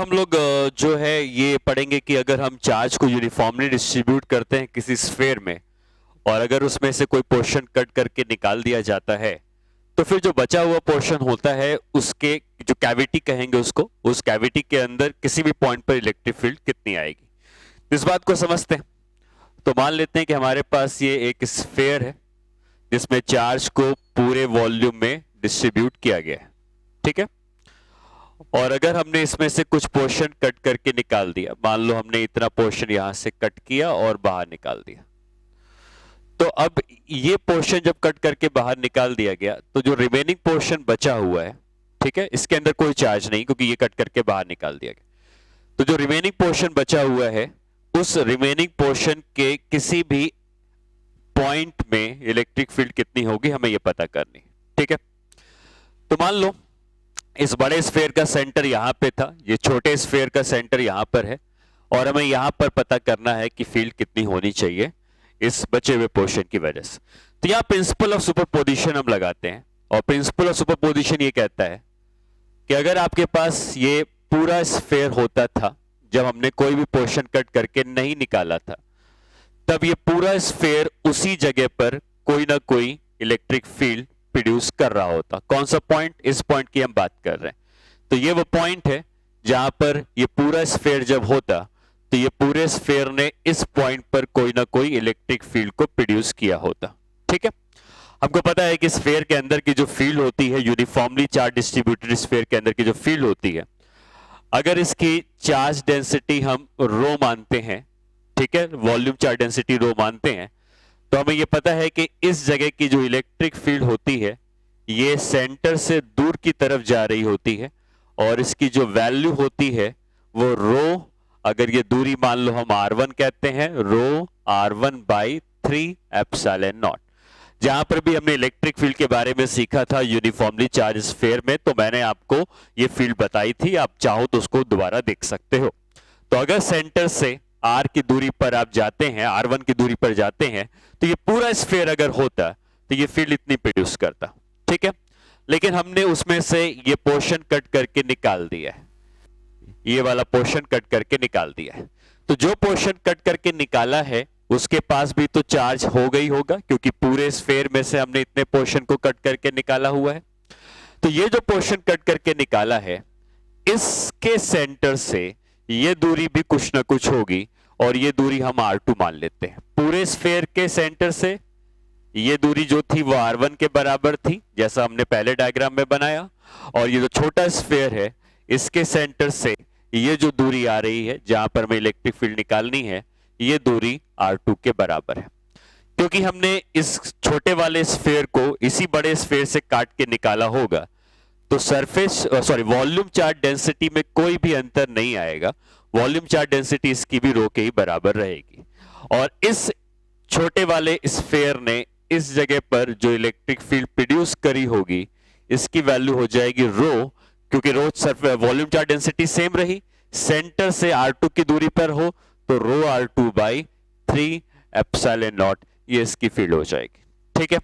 हम लोग जो है ये पढ़ेंगे कि अगर हम चार्ज को यूनिफॉर्मली डिस्ट्रीब्यूट करते हैं किसी स्फेयर में और अगर उसमें से कोई पोर्शन कट करके निकाल दिया जाता है तो फिर जो बचा हुआ पोर्शन होता है उसके जो कैविटी कहेंगे उसको, उस कैविटी के अंदर किसी भी पॉइंट पर इलेक्ट्रिक फील्ड कितनी आएगी। इस बात को समझते हैं। तो मान लेते हैं कि हमारे पास ये एक स्फेयर है जिसमें चार्ज को पूरे वॉल्यूम में डिस्ट्रीब्यूट किया गया है, ठीक है। और अगर हमने इसमें से कुछ पोर्शन कट करके निकाल दिया, मान लो हमने इतना पोर्शन यहां से कट किया और बाहर निकाल दिया, तो अब ये पोर्शन जब कट करके बाहर निकाल दिया गया तो जो रिमेनिंग पोर्शन बचा हुआ है, ठीक है, इसके अंदर कोई चार्ज नहीं क्योंकि ये कट करके बाहर निकाल दिया गया, तो जो रिमेनिंग पोर्शन बचा हुआ है उस रिमेनिंग पोर्शन के किसी भी पॉइंट में इलेक्ट्रिक फील्ड कितनी होगी हमें ये पता करनी, ठीक है। तो मान लो इस बड़े स्फेयर का सेंटर यहां पे था, ये छोटे स्फेयर का सेंटर यहां पर है और हमें यहां पर पता करना है कि फील्ड कितनी होनी चाहिए इस बचे हुए पोर्शन की वजह से। तो यहां प्रिंसिपल ऑफ सुपरपोजिशन हम लगाते हैं और प्रिंसिपल ऑफ सुपरपोजिशन ये कहता है कि अगर आपके पास ये पूरा स्फेयर होता था जब हमने कोई भी पोर्शन कट करके नहीं निकाला था, तब ये पूरा स्फेयर उसी जगह पर कोई ना कोई इलेक्ट्रिक फील्ड प्रोड्यूस कर रहा होता। कौन सा पॉइंट? इस पॉइंट की हम बात कर रहे हैं। तो ये वो पॉइंट है जहां पर ये पूरा स्फेयर जब होता तो ये पूरे स्फेयर ने इस पॉइंट पर कोई ना कोई इलेक्ट्रिक फील्ड को प्रोड्यूस किया होता, ठीक है। हमको पता है कि स्फेयर के अंदर की जो फील्ड होती है, यूनिफॉर्मली चार्ज डिस्ट्रीब्यूटेड स्फेयर के अंदर की जो फील्ड होती है, अगर इसकी चार्ज डेंसिटी हम रो मानते हैं, ठीक है, वॉल्यूम चार्ज डेंसिटी रो मानते हैं, तो हमें यह पता है कि इस जगह की जो इलेक्ट्रिक फील्ड होती है ये सेंटर से दूर की तरफ जा रही होती है और इसकी जो वैल्यू होती है वो रो, अगर ये दूरी मान लो हम r1 कहते हैं, रो r1 बाई 3 एप्सिलॉन नॉट। जहां पर भी हमने इलेक्ट्रिक फील्ड के बारे में सीखा था यूनिफॉर्मली चार्ज स्फेयर में, तो मैंने आपको ये फील्ड बताई थी, आप चाहो तो उसको दोबारा देख सकते हो। तो अगर सेंटर से r की दूरी पर आप जाते हैं, r1 की दूरी पर जाते हैं, तो ये पूरा स्फेयर अगर होता तो ये फील्ड इतनी प्रोड्यूस करता, ठीक है। लेकिन हमने उसमें से ये पोर्शन कट करके निकाल दिया है, ये वाला पोर्शन कट करके निकाल दिया है। तो जो पोर्शन कट करके निकाला है उसके पास भी तो चार्ज हो गई होगा क्योंकि पूरे स्फेयर में से हमने इतने पोर्शन को कट करके निकाला हुआ है। तो ये जो पोर्शन कट करके निकाला है इसके सेंटर से ये दूरी भी कुछ ना कुछ होगी और ये दूरी हम r2 मान लेते हैं। पूरे स्फेयर के सेंटर से ये दूरी जो थी वो r1 के बराबर थी जैसा हमने पहले डायग्राम में बनाया, और ये जो छोटा स्फेयर है इसके सेंटर से ये जो दूरी आ रही है जहां पर हमें इलेक्ट्रिक फील्ड निकालनी है ये दूरी r2 के बराबर है। क्योंकि हमने इस छोटे वाले स्फेयर को इसी बड़े स्फेयर से काट के निकाला होगा तो वॉल्यूम चार्ज डेंसिटी में कोई भी अंतर नहीं आएगा, वॉल्यूम चार्ज डेंसिटी इसकी भी रो के ही बराबर रहेगी। और इस छोटे वाले स्फेयर ने इस जगह पर जो इलेक्ट्रिक फील्ड प्रोड्यूस करी होगी इसकी वैल्यू हो जाएगी रो, क्योंकि rho volume charge density same रही, सेंटर से r2 की दूरी पर हो तो रो r2 बाई 3 एप्सिलॉन नॉट ये इसकी फील्ड हो जाएगी, ठीक है।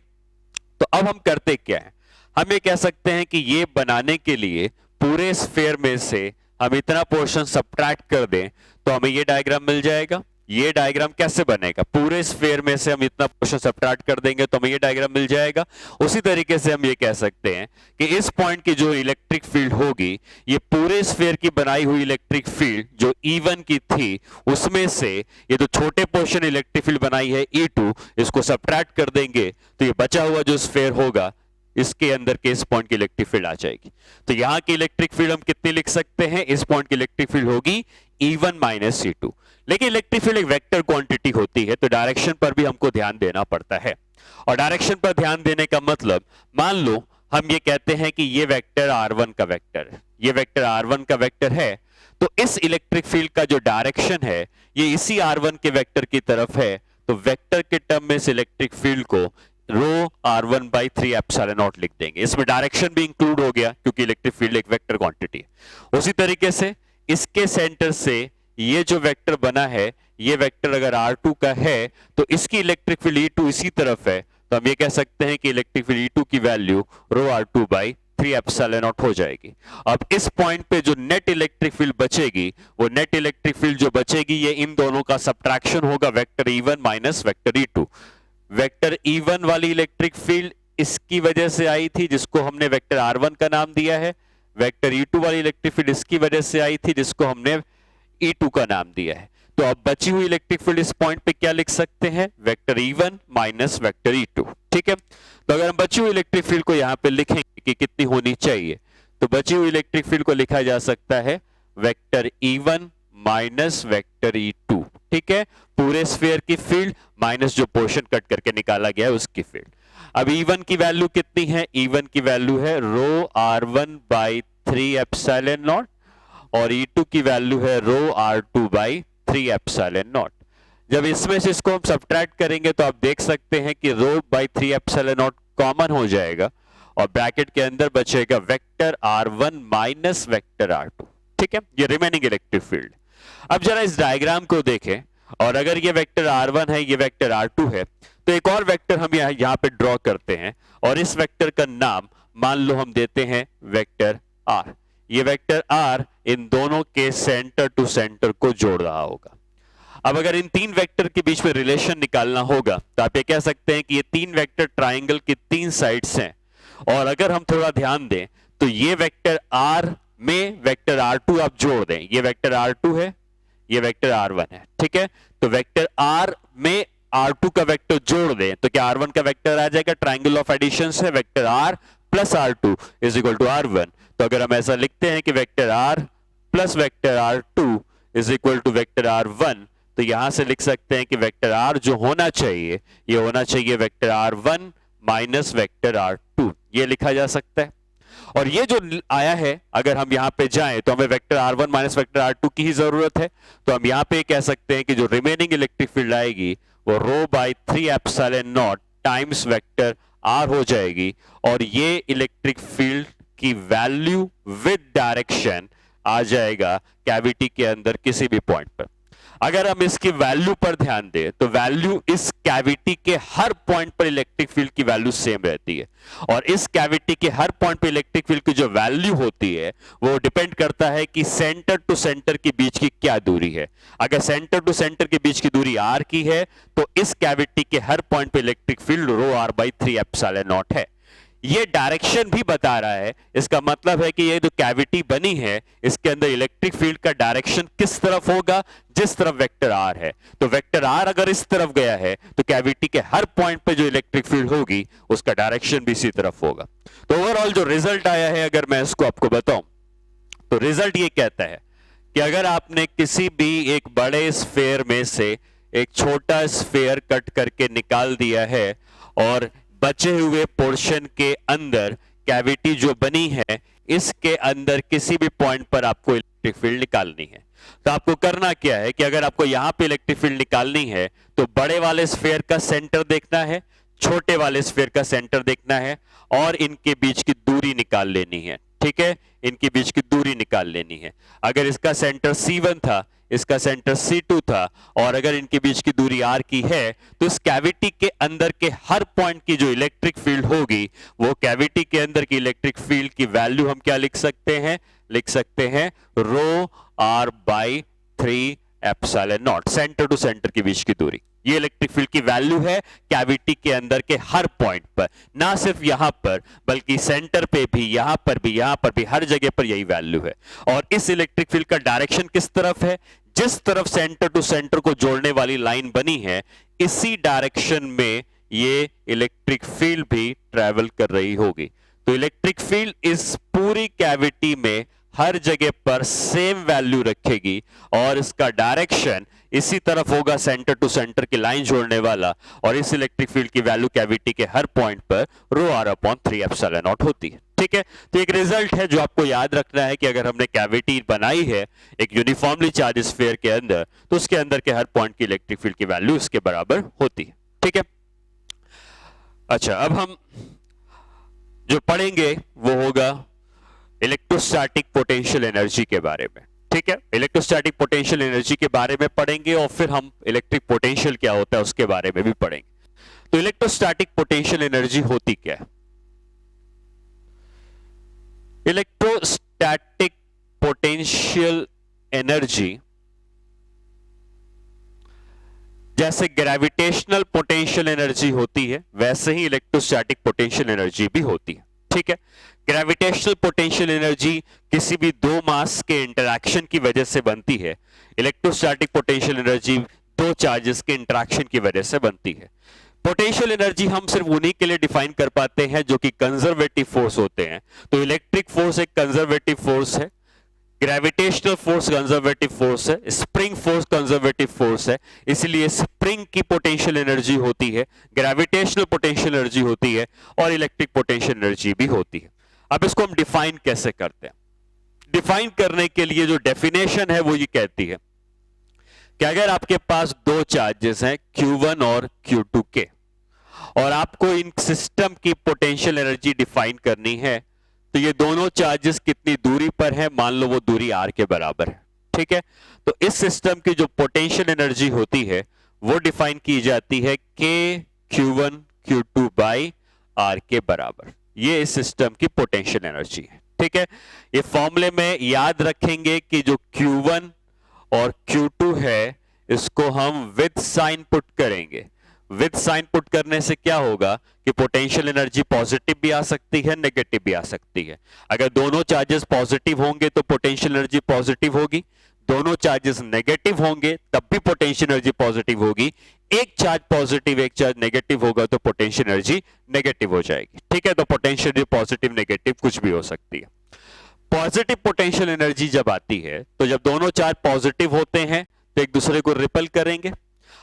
तो अब हम करते क्या है, हम ये कह सकते हैं कि ये बनाने के लिए पूरे स्फेयर में से हम इतना पोर्शन सब्ट्रैक्ट कर दें तो हमें ये डायग्राम मिल जाएगा। ये डायग्राम कैसे बनेगा, पूरे स्फेयर में से हम इतना पोर्शन सब्ट्रैक्ट कर देंगे तो हमें ये डायग्राम मिल जाएगा। उसी तरीके से हम ये कह सकते हैं कि इस पॉइंट की जो इलेक्ट्रिक फील्ड होगी ये पूरे स्फेयर की बनाई हुई इलेक्ट्रिक फील्ड जो E1 की थी उसमें से ये जो छोटे पोर्शन इलेक्ट्रिक फील्ड बनाई है E2 इसको सब्ट्रैक्ट कर देंगे तो ये बचा हुआ जो स्फेयर होगा इसके अंदर के इस पॉइंट की इलेक्ट्रिक फील्ड आ जाएगी। तो यहां की इलेक्ट्रिक फील्ड हम कितनी लिख सकते हैं, इस पॉइंट की इलेक्ट्रिक फील्ड होगी E1 माइनस E2। लेकिन इलेक्ट्रिक फील्ड एक वेक्टर क्वांटिटी होती है तो डायरेक्शन पर भी हमको ध्यान देना पड़ता है। और डायरेक्शन पर ध्यान देने का मतलब, मान लो हम ये कहते हैं कि ये वेक्टर r1 का वेक्टर है, ये वेक्टर r1 का वेक्टर है, तो इस इलेक्ट्रिक फील्ड का जो डायरेक्शन है ये इसी r1 के वेक्टर की तरफ है, तो वेक्टर के टर्म में इस इलेक्ट्रिक फील्ड को रो r1 बाई 3 एप्सिलॉन नॉट लिख देंगे। इसमें डायरेक्शन भी इंक्लूड हो गया क्योंकि इलेक्ट्रिक फील्ड एक वेक्टर क्वांटिटी है। उसी तरीके से इसके सेंटर से ये जो वेक्टर बना है ये वेक्टर अगर r2 का है तो इसकी इलेक्ट्रिक फील्ड E2 इसी तरफ है, तो हम ये कह सकते हैं कि इलेक्ट्रिक फील्ड E2 की वैल्यू रो r2 बाई 3 एप्सिलॉन नॉट हो जाएगी। अब इस पॉइंट पे जो नेट इलेक्ट्रिक फील्ड बचेगी, वो नेट इलेक्ट्रिक फील्ड जो बचेगी ये इन दोनों का सब्ट्रैक्शन होगा, vector E1 minus vector E2। Vector E1 वाली इलेक्ट्रिक फील्ड इसकी वजह से आई थी जिसको हमने वेक्टर R1 का नाम दिया है, वेक्टर E2 वाली इलेक्ट्रिक फील्ड इसकी वजह से आई थी जिसको हमने E2 का नाम दिया है। तो अब बची हुई इलेक्ट्रिक फील्ड इस पॉइंट पे क्या लिख सकते हैं, vector E1 minus vector E2। ठीक है, तो अगर हम बची हुई इलेक्ट्रिक फील्ड को यहां पे लिखेंगे कि कितनी होनी चाहिए, तो बची हुई इलेक्ट्रिक फील्ड को लिखा जा सकता है vector E1 minus vector E2। ठीक है, पूरे स्फीयर की फील्ड माइनस जो पोर्शन कट करके निकाला गया है उसकी फील्ड। अब E1 की वैल्यू कितनी है, E1 की वैल्यू है रो R1 बाई 3 एप्सिलॉन नॉट और E2 की वैल्यू है रो R2 बाई 3 एप्सिलॉन नॉट। जब इसमें से इसको हम सब्ट्रैक्ट करेंगे तो आप देख सकते हैं कि रो बाई 3 एप्सिलॉन नॉट कॉमन हो जाएगा और ब्रैकेट के अंदर बचेगा vector R1 minus vector R2। ठीक है, ये रिमेनिंग इलेक्ट्रिक फील्ड। अब जरा इस डायग्राम को देखें, और अगर ये वेक्टर R1 है, ये वेक्टर R2 है, तो एक और वेक्टर हम यहां पे ड्रॉ करते हैं और इस वेक्टर का नाम मान लो हम देते हैं वेक्टर R। ये वेक्टर R इन दोनों के सेंटर टू सेंटर को जोड़ रहा होगा। अब अगर इन तीन वेक्टर के बीच में रिलेशन निकालना होगा तो आप ये कह सकते हैं कि ये तीन वेक्टर ट्राइंगल की तीन साइड्स हैं, और अगर हम थोड़ा ध्यान दें तो ये वेक्टर R में वेक्टर R2 आप जोड़ दें, ये वेक्टर R2 है, ये वेक्टर R1 है। ठीक है, तो वेक्टर R में R2 का वेक्टर जोड़ दें तो क्या R1 का वेक्टर आ जाएगा, ट्राइंगल ऑफ एडिशन से vector R plus R2 is equal to R1। तो अगर हम ऐसा लिखते हैं कि vector R plus vector R2 is equal to vector R1, तो यहां से लिख सकते हैं कि वेक्टर R जो होना चाहिए ये होना चाहिए vector R1 minus vector R2, ये लिखा जा सकता है। और ये जो आया है अगर हम यहां पे जाएं तो हमें vector R1 minus vector R2 की ही जरूरत है, तो हम यहां पे कह सकते हैं कि जो रिमेनिंग इलेक्ट्रिक फील्ड आएगी वो रो by 3 epsilon naught times vector R हो जाएगी, और ये इलेक्ट्रिक फील्ड की वैल्यू विद डायरेक्शन आ जाएगा कैविटी के अंदर किसी भी पॉइंट पर। अगर हम इसकी वैल्यू पर ध्यान दें तो वैल्यू इस कैविटी के हर पॉइंट पर इलेक्ट्रिक फील्ड की वैल्यू सेम रहती है, और इस कैविटी के हर पॉइंट पर इलेक्ट्रिक फील्ड की जो वैल्यू होती है वो डिपेंड करता है कि सेंटर टू सेंटर के बीच की क्या दूरी है। अगर सेंटर टू सेंटर के बीच की दूरी r की है तो इस कैविटी के हर पॉइंट पर इलेक्ट्रिक फील्ड रो r बाई 3 एप्सिलॉन नॉट है। ये डायरेक्शन भी बता रहा है, इसका मतलब है कि ये जो कैविटी बनी है इसके अंदर इलेक्ट्रिक फील्ड का डायरेक्शन किस तरफ होगा, जिस तरफ वेक्टर R है। तो वेक्टर R अगर इस तरफ गया है तो कैविटी के हर पॉइंट पे जो इलेक्ट्रिक फील्ड होगी उसका डायरेक्शन भी इसी तरफ होगा। तो ओवरऑल जो रिजल्ट आया है अगर मैं इसको आपको बताऊं तो रिजल्ट ये कहता है कि अगर आपने किसी भी एक बड़े स्फीयर में से एक छोटा स्फीयर कट करके निकाल दिया है और बचे हुए पोर्शन के अंदर कैविटी जो बनी है इसके अंदर किसी भी पॉइंट पर आपको इलेक्ट्रिक फील्ड निकालनी है, तो आपको करना क्या है कि अगर आपको यहां पे इलेक्ट्रिक फील्ड निकालनी है तो बड़े वाले स्फीयर का सेंटर देखना है, छोटे वाले स्फीयर का सेंटर देखना है और इनके बीच की दूरी निकाल लेनी है। ठीक है, इनके बीच की दूरी निकाल लेनी है। अगर इसका सेंटर C1 था, इसका सेंटर C2 था और अगर इनके बीच की दूरी R की है तो इस कैविटी के अंदर के हर पॉइंट की जो इलेक्ट्रिक फील्ड होगी वो कैविटी के अंदर की इलेक्ट्रिक फील्ड की वैल्यू हम क्या लिख सकते हैं, लिख सकते हैं रो R by 3 epsilon naught, centre to centre के बीच की दूरी। ये इलेक्ट्रिक फील्ड की वैल्यू है कैविटी के अंदर के हर पॉइंट पर, ना सिर्फ यहां पर बल्कि सेंटर पे भी, यहां पर भी, यहां पर भी, हर जगह पर यही वैल्यू है। और इस इलेक्ट्रिक फील्ड का डायरेक्शन किस तरफ है, जिस तरफ सेंटर टू सेंटर को जोड़ने वाली लाइन बनी है इसी डायरेक्शन में ये इलेक्ट्रिक फील्ड भी ट्रेवल कर रही होगी। तो इलेक्ट्रिक फील्ड इस पूरी कैविटी में हर जगह पर सेम वैल्यू रखेगी और इसका डायरेक्शन इसी तरफ होगा, सेंटर टू सेंटर की लाइन जोड़ने वाला, और इस इलेक्ट्रिक फील्ड की वैल्यू कैविटी के हर पॉइंट पर रो R अपॉन 3 एप्सिलॉन नॉट होती है। ठीक है, तो एक रिजल्ट है जो आपको याद रखना है कि अगर हमने कैविटी बनाई है एक यूनिफॉर्मली चार्ज स्फीयर के अंदर तो उसके अंदर के हर पॉइंट की इलेक्ट्रिक फील्ड की वैल्यू इसके बराबर होती है। ठीक है, अच्छा अब हम जो पढ़ेंगे वो होगा इलेक्ट्रोस्टैटिक पोटेंशियल एनर्जी के बारे में। ठीक है, इलेक्ट्रोस्टैटिक पोटेंशियल एनर्जी के बारे में पढ़ेंगे और फिर हम इलेक्ट्रिक पोटेंशियल क्या होता है उसके बारे में भी पढ़ेंगे। तो इलेक्ट्रोस्टैटिक पोटेंशियल एनर्जी होती क्या है? इलेक्ट्रोस्टैटिक पोटेंशियल एनर्जी जैसे ग्रेविटेशनल पोटेंशियल एनर्जी होती है, वैसे ही इलेक्ट्रोस्टैटिक पोटेंशियल एनर्जी भी होती है। ठीक है, ग्रेविटेशनल पोटेंशियल एनर्जी किसी भी दो मास के इंटरैक्शन की वजह से बनती है। इलेक्ट्रोस्टैटिक पोटेंशियल एनर्जी दो चार्जेस के इंटरैक्शन की वजह से बनती है। पोटेंशियल एनर्जी हम सिर्फ उन्हीं के लिए डिफाइन कर पाते हैं जो कि कंजर्वेटिव फोर्स होते हैं। तो इलेक्ट्रिक फोर्स एक कंजर्वेटिव फोर्स है, ग्रेविटेशनल फोर्स कंजर्वेटिव फोर्स है, स्प्रिंग फोर्स कंजर्वेटिव फोर्स है। इसलिए स्प्रिंग की पोटेंशियल एनर्जी होती है, ग्रेविटेशनल पोटेंशियल एनर्जी होती है और इलेक्ट्रिक पोटेंशियल एनर्जी भी होती है। अब इसको हम डिफाइन कैसे करते हैं? डिफाइन करने के लिए जो डेफिनेशन है वो ये कहती है कि अगर आपके पास दो चार्जेस हैं Q1 और Q2 के, और आपको इन सिस्टम की पोटेंशियल एनर्जी डिफाइन करनी है, तो ये दोनों चार्जेस कितनी दूरी पर हैं? मान लो वो दूरी r के बराबर है। ठीक है, तो इस सिस्टम की जो पोटेंशियल एनर्जी होती है वो डिफाइन की जाती है K Q1 Q2 by r के बराबर। ये इस सिस्टम की पोटेंशियल एनर्जी है। ठीक है, ये फॉर्मूले में याद रखेंगे कि जो Q1 और Q2 है इसको हम विद साइन पुट करेंगे। विद साइन पुट करने से क्या होगा कि पोटेंशियल एनर्जी पॉजिटिव भी आ सकती है, नेगेटिव भी आ सकती है। अगर दोनों चार्जेस पॉजिटिव होंगे तो पोटेंशियल एनर्जी पॉजिटिव होगी, दोनों चार्जेस नेगेटिव होंगे तब भी पोटेंशियल एनर्जी पॉजिटिव होगी। एक चार्ज पॉजिटिव एक चार्ज नेगेटिव होगा तो पोटेंशियल एनर्जी नेगेटिव हो जाएगी। ठीक है, तो पोटेंशियल एनर्जी पॉजिटिव नेगेटिव कुछ भी हो सकती है। पॉजिटिव पोटेंशियल एनर्जी जब आती है तो जब दोनों चार्ज पॉजिटिव होते हैं तो एक दूसरे को रिपेल करेंगे,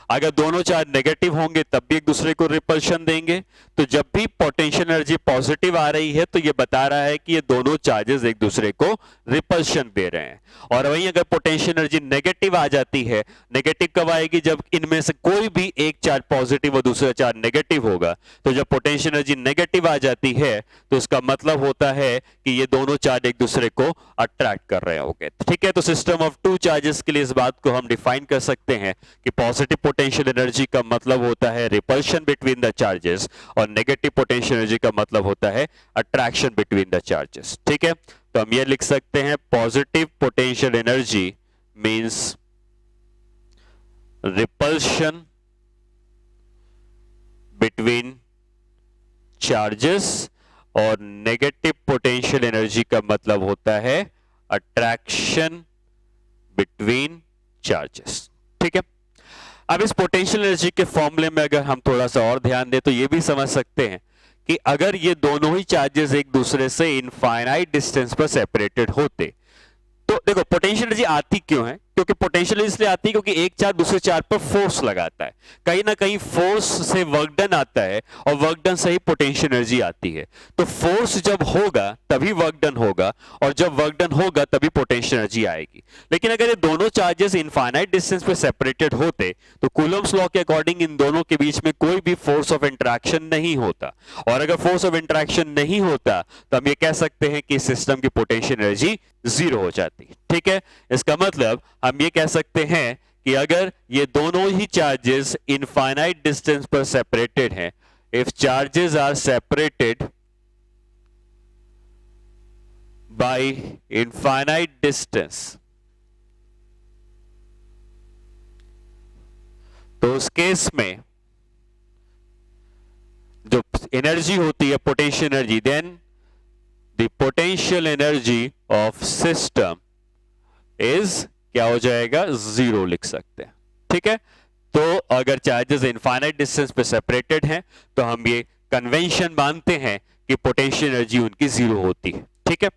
अगर दोनों चार्ज नेगेटिव होंगे तब भी एक दूसरे को रिपल्शन देंगे। तो जब भी पोटेंशियल एनर्जी पॉजिटिव आ रही है तो ये बता रहा है कि ये दोनों चार्जेस एक दूसरे को रिपल्शन दे रहे हैं। और वहीं अगर पोटेंशियल एनर्जी नेगेटिव आ जाती है, नेगेटिव कब आएगी? जब इनमें से कोई भी एक चार्ज पॉजिटिव और दूसरा चार्ज नेगेटिव होगा। तो जब पोटेंशियल एनर्जी नेगेटिव आ जाती है तो इसका मतलब होता है कि ये दोनों चार्ज एक दूसरे को अट्रैक्ट कर रहे होंगे। ठीक है, तो सिस्टम ऑफ टू चार्जेस के लिए इस बात को हम डिफाइन कर सकते हैं कि पॉजिटिव पोटेंशियल एनर्जी का मतलब होता है रिपल्शन बिटवीन द चार्जेस और नेगेटिव पोटेंशियल एनर्जी का मतलब होता है अट्रैक्शन बिटवीन द चार्जेस। ठीक है, तो हम ये लिख सकते हैं positive potential energy means repulsion between charges और नेगेटिव पोटेंशियल एनर्जी का मतलब होता है अट्रैक्शन बिटवीन चार्जेस। ठीक है, अब इस पोटेंशियल एनर्जी के फॉर्मूले में अगर हम थोड़ा सा और ध्यान दें तो ये भी समझ सकते हैं कि अगर ये दोनों ही चार्जेस एक दूसरे से इनफाइनाइट डिस्टेंस पर सेपरेटेड होते, तो देखो पोटेंशियल एनर्जी आती क्यों है? क्योंकि पोटेंशियल इसलिए आती है क्योंकि एक चार्ज दूसरे चार्ज पर फोर्स लगाता है, कहीं ना कहीं फोर्स से वर्क डन आता है और वर्क डन से ही पोटेंशियल एनर्जी आती है। तो फोर्स जब होगा तभी वर्क डन होगा और जब वर्क डन होगा तभी पोटेंशियल एनर्जी आएगी। लेकिन अगर ये दोनों चार्जेस इनफाइनाइट डिस्टेंस पे सेपरेटेड होते तो कूलम्ब्स लॉ के अकॉर्डिंग इन दोनों के बीच में कोई भी फोर्स ऑफ इंटरैक्शन नहीं होता, और अगर फोर्स ऑफ इंटरैक्शन नहीं होता तो हम ये कह सकते हैं कि सिस्टम की पोटेंशियल एनर्जी जीरो हो जाती। ठीक है, इसका मतलब हम ये कह सकते हैं कि अगर ये दोनों ही चार्जेस इनफाइनाइट डिस्टेंस पर सेपरेटेड हैं, if charges are separated by infinite distance, तो उस केस में जो एनर्जी होती है potential energy, then the potential energy of system is क्या हो जाएगा? जीरो लिख सकते हैं। ठीक है, तो अगर चार्जेस इनफाइनाइट डिस्टेंस पे सेपरेटेड हैं तो हम ये कन्वेंशन मानते हैं कि पोटेंशियल एनर्जी उनकी जीरो होती है। ठीक है,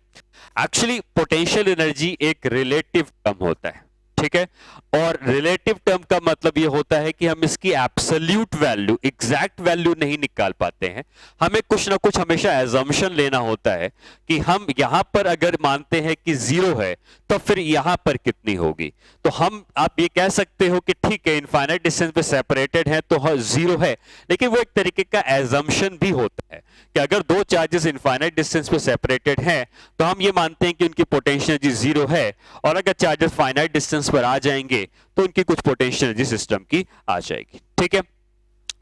एक्चुअली पोटेंशियल एनर्जी एक रिलेटिव टर्म होता है। ठीक है, और रिलेटिव टर्म का मतलब यह होता है कि हम इसकी एब्सोल्यूट वैल्यू, एग्जैक्ट वैल्यू नहीं निकाल पाते हैं। हमें कुछ ना कुछ हमेशा एजम्पशन लेना होता है कि हम यहां पर अगर मानते हैं कि जीरो है तो फिर यहां पर कितनी होगी। तो हम आप ये कह सकते हो कि ठीक है इनफाइनाइट डिस्टेंस पे सेपरेटेड है तो जीरो है, लेकिन वो एक तरीके का एजम्पशन भी होता है कि अगर दो चार्जेस इनफाइनाइट डिस्टेंस पे सेपरेटेड हैं तो हम ये मानते हैं कि उनकी पोटेंशियल एनर्जी जीरो है, और अगर चार्जेस फाइनाइट डिस्टेंस पर आ जाएंगे तो उनकी कुछ पोटेंशियल एनर्जी सिस्टम की आ जाएगी। ठीक है,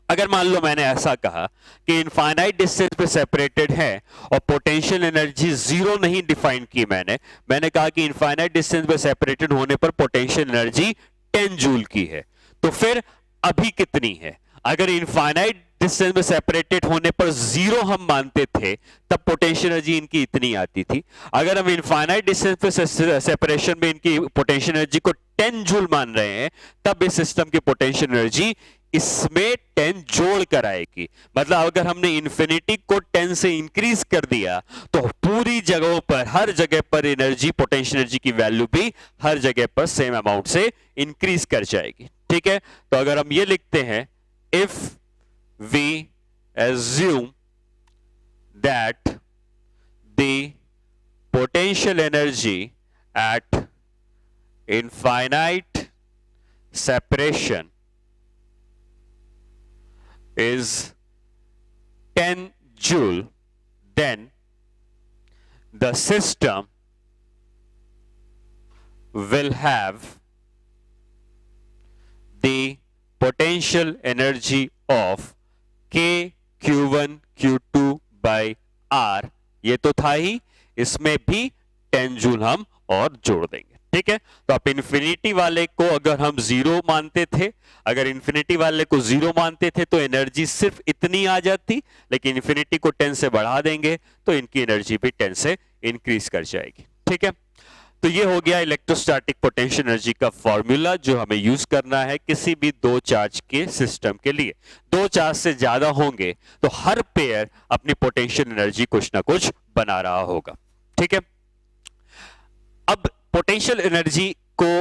अगर मान लो मैंने ऐसा कहा कि इनफाइनाइट डिस्टेंस पे सेपरेटेड है और पोटेंशियल एनर्जी जीरो नहीं डिफाइन की, मैंने कहा कि इनफाइनाइट डिस्टेंस पे सेपरेटेड होने पर पोटेंशियल एनर्जी 10 जूल की है, तो फिर अभी कितनी है? अगर इनफाइनाइट डिस्टेंस में सेपरेटेड होने पर जीरो हम मानते थे तब पोटेंशियल एनर्जी इनकी इतनी आती थी। अगर हम इनफाइनाइट डिस्टेंस पे सेपरेशन में इनकी पोटेंशियल एनर्जी को 10 जूल मान रहे हैं तब इस सिस्टम की पोटेंशियल एनर्जी इसमें 10 जोड़ कर आएगी। मतलब अगर हमने इंफिनिटी को 10 से इंक्रीज कर दिया तो पूरी जगहों पर, हर जगह पर एनर्जी, पोटेंशियल एनर्जी की वैल्यू भी हर जगह पर सेम अमाउंट से इंक्रीज कर जाएगी। ठीक है, तो अगर हम ये लिखते हैं, if we assume that the potential energy at infinite separation is 10 joule, then the system will have the potential energy of K Q1 Q2 by R। ये तो था ही, इसमें भी 10 जूल हम और जोड़ देंगे। ठीक है, तो आप इंफिनिटी वाले को अगर हम जीरो मानते थे, अगर इंफिनिटी वाले को जीरो मानते थे तो एनर्जी सिर्फ इतनी आ जाती, लेकिन इंफिनिटी को 10 से बढ़ा देंगे तो इनकी एनर्जी भी 10 से इंक्रीज कर जाएगी। ठीक है, तो ये हो गया इलेक्ट्रोस्टैटिक पोटेंशियल एनर्जी का फॉर्मूला जो हमें यूज करना है किसी भी दो चार्ज के सिस्टम के लिए। दो चार्ज से ज्यादा होंगे तो हर पेयर अपनी पोटेंशियल एनर्जी कुछ ना कुछ बना रहा होगा। ठीक है, अब पोटेंशियल एनर्जी को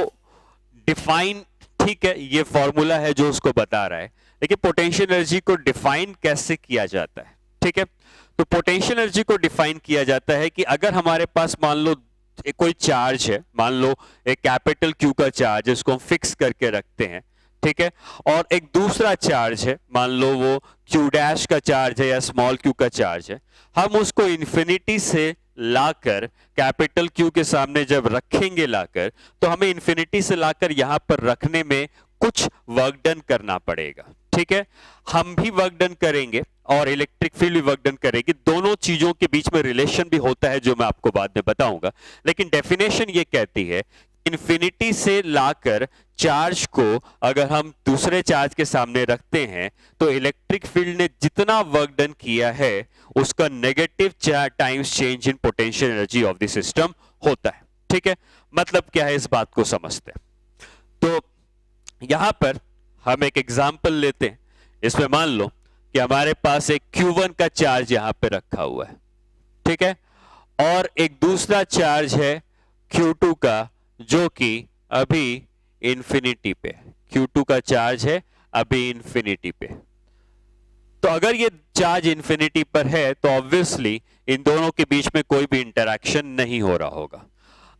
डिफाइन, ठीक है, ये फॉर्मूला है जो उसको बता रहा है, लेकिन पोटेंशियल एनर्जी को डिफाइन कैसे किया जाता है? ठीक है, तो पोटेंशियल एनर्जी को डिफाइन किया जाता है कि अगर हमारे पास मान लो कोई चार्ज है, मान लो एक कैपिटल क्यू का चार्ज है, इसको हम फिक्स करके रखते हैं। ठीक है, और एक दूसरा चार्ज है, मान लो वो क्यू डैश का चार्ज है या स्मॉल क्यू का चार्ज है, हम उसको इंफिनिटी से लाकर कैपिटल क्यू के सामने जब रखेंगे लाकर, तो हमें इंफिनिटी से लाकर यहां पर रखने में कुछ वर्क डन करना पड़ेगा। ठीक है, हम भी वर्क डन करेंगे और इलेक्ट्रिक फील्ड भी वर्क डन करेगी। दोनों चीजों के बीच में रिलेशन भी होता है जो मैं आपको बाद में बताऊंगा, लेकिन डेफिनेशन ये कहती है इंफिनिटी से लाकर चार्ज को अगर हम दूसरे चार्ज के सामने रखते हैं तो इलेक्ट्रिक फील्ड ने जितना वर्क डन किया है उसका negative times change in potential energy of the system होता है। ठीक है, मतलब क्या है इस बात को समझते हैं। तो यहां पर हम एक एग्जांपल लेते हैं। इसमें मान लो कि हमारे पास एक Q1 का चार्ज यहां पे रखा हुआ है, ठीक है, और एक दूसरा चार्ज है Q2 का जो कि अभी इंफिनिटी पे, Q2 का चार्ज है अभी इंफिनिटी पे। तो अगर ये चार्ज इंफिनिटी पर है तो ऑब्वियसली इन दोनों के बीच में कोई भी इंटरैक्शन नहीं हो रहा होगा।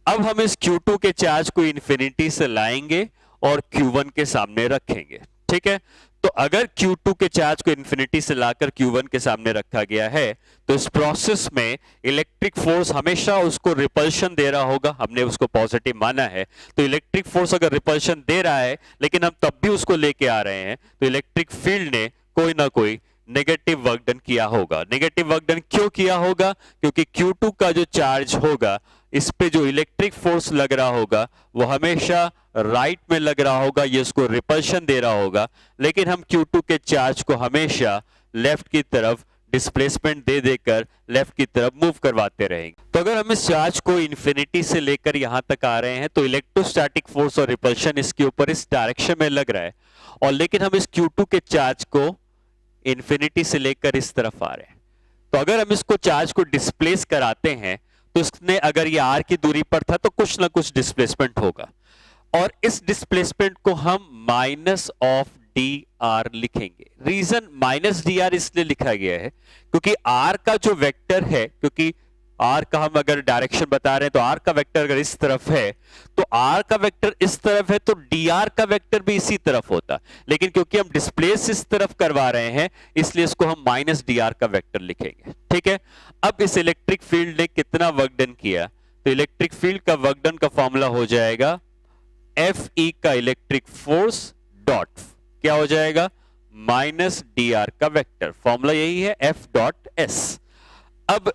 अब हम इस Q2 के चार्ज को इंफिनिटी से लाएंगे और Q1 के सामने रखेंगे। ठीक है, तो अगर Q2 के चार्ज को इंफिनिटी से लाकर Q1 के सामने रखा गया है तो इस प्रोसेस में इलेक्ट्रिक फोर्स हमेशा उसको रिपल्शन दे रहा होगा। हमने उसको पॉजिटिव माना है, तो इलेक्ट्रिक फोर्स अगर रिपल्शन दे रहा है लेकिन हम तब भी उसको लेके आ रहे हैं तो इलेक्ट्रिक फील्ड ने कोई ना कोई नेगेटिव वर्क डन किया होगा। नेगेटिव वर्क डन क्यों किया होगा? क्योंकि Q2 का जो चार्ज होगा इस पे जो इलेक्ट्रिक फोर्स लग रहा होगा वो हमेशा राइट में लग रहा होगा, ये उसको रिपल्शन दे रहा होगा, लेकिन हम Q2 के चार्ज को हमेशा लेफ्ट की तरफ डिस्प्लेसमेंट दे देकर लेफ्ट की तरफ मूव करवाते रहेंगे। तो अगर हम इस चार्ज को इंफिनिटी से लेकर यहां तक आ रहे हैं तो इलेक्ट्रोस्टैटिक फोर्स और रिपल्शन इसके ऊपर इस डायरेक्शन में लग रहा है, और लेकिन हम इस Q2 के चार्ज को इंफिनिटी से लेकर इस तरफ आ रहे हैं। तो अगर हम इसको चार्ज को डिस्प्लेस कराते हैं तो इसने, अगर ये r की दूरी पर था तो कुछ ना कुछ डिस्प्लेसमेंट होगा, और इस डिस्प्लेसमेंट को हम माइनस ऑफ डी आर लिखेंगे। रीजन माइनस डी आर इसलिए लिखा गया है क्योंकि r का जो वेक्टर है, क्योंकि r का हम अगर डायरेक्शन बता रहे हैं तो r का वेक्टर अगर इस तरफ है तो r का वेक्टर इस तरफ है तो dr का वेक्टर भी इसी तरफ होता, लेकिन क्योंकि हम डिस्प्लेस इस तरफ करवा रहे हैं इसलिए इसको हम माइनस dr का वेक्टर लिखेंगे। ठीक है, अब इस इलेक्ट्रिक फील्ड ने कितना वर्क डन किया, तो इलेक्ट्रिक फील्ड का वर्क डन का फॉर्मूला हो जाएगा Fe का इलेक्ट्रिक फोर्स डॉट क्या हो जाएगा, माइनस डी आर का वेक्टर, फॉर्मूला यही है एफ डॉट एस। अब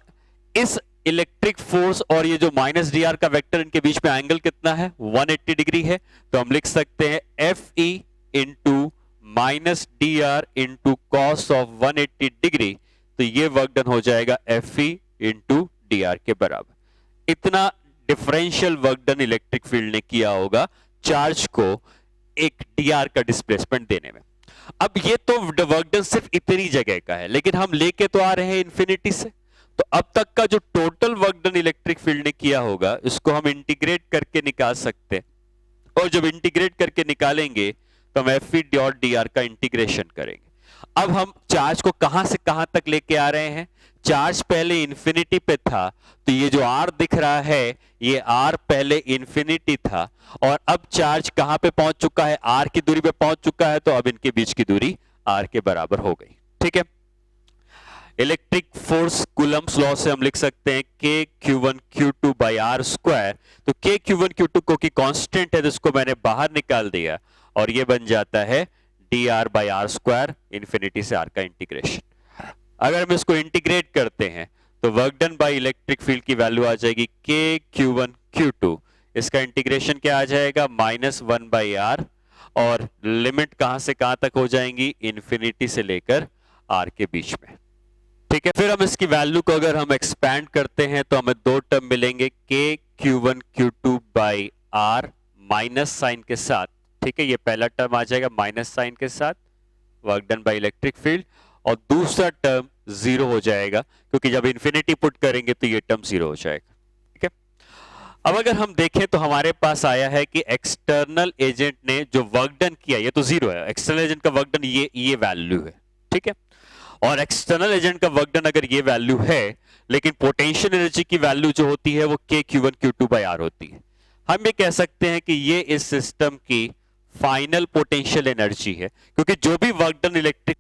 इस इलेक्ट्रिक फोर्स और ये जो माइनस डी आर का वेक्टर, इनके बीच में एंगल कितना है, 180 डिग्री है। तो हम लिख सकते हैं F E into minus D R into cos of 180 degree. तो ये वर्क डन हो जाएगा F E into D R के बराबर। इतना differential work done electric field ने किया होगा चार्ज को एक डी आर का डिस्प्लेसमेंट देने में। अब ये तो वर्क डन सिर्फ इतनी जगह का है, लेकिन हम लेके तो आ रहे हैं इन्फिनिटी से। तो अब तक का जो total work done electric field ने किया होगा, इसको हम इंटीग्रेट करके निकाल सकते हैं। और जब इंटीग्रेट करके निकालेंगे तो हम F E dot D R का इंटीग्रेशन करेंगे। अब हम चार्ज को कहां से कहां तक लेके आ रहे हैं, चार्ज पहले इंफिनिटी पे था, तो ये जो आर दिख रहा है, ये आर पहले इंफिनिटी था, और अब चार्ज कहां पे पहुंच चुका है, आर की दूरी पे पहुंच चुका है। तो अब इनके बीच की दूरी आर के बराबर हो गई। ठीक है, इलेक्ट्रिक फोर्स कूलम्ब्स लॉ से हम लिख सकते हैं k q1 q2 by r square. तो k q1 q2 को की कांस्टेंट है, जिसको मैंने बाहर निकाल दिया, और ये बन जाता है d r by r square, infinity से आर का इंटीग्रेशन। अगर हम इसको इंटीग्रेट करते हैं तो work done by electric field की वैल्यू आ जाएगी k q1 q2। इसका इंटीग्रेशन क्या आ जाएगा, -1 बाई आर, और लिमिट कहां से कहां तक हो जाएंगी, इंफिनिटी से लेकर आर के बीच में। ठीक है, फिर हम इसकी वैल्यू को अगर हम एक्सपैंड करते हैं तो हमें दो टर्म मिलेंगे, k q1 q2 by r minus sign के साथ। ठीक है, ये पहला टर्म आ जाएगा माइनस साइन के साथ, work done by electric field, और दूसरा टर्म जीरो हो जाएगा, क्योंकि जब इंफिनिटी पुट करेंगे तो ये टर्म जीरो हो जाएगा। ठीक है, अब अगर हम देखें तो हमारे पास आया है कि एक्सटर्नल एजेंट ने जो वर्क डन किया, ये तो जीरो है, एक्सटर्नल एजेंट का वर्क डन ये वैल्यू है। ठीक है, और एक्सटर्नल एजेंट का वर्क डन अगर ये वैल्यू है, लेकिन पोटेंशियल एनर्जी की वैल्यू जो होती है वो k q1 q2 by are होती है। हम ये कह सकते हैं कि ये इस सिस्टम की फाइनल पोटेंशियल एनर्जी है, क्योंकि जो भी वर्क डन इलेक्ट्रिक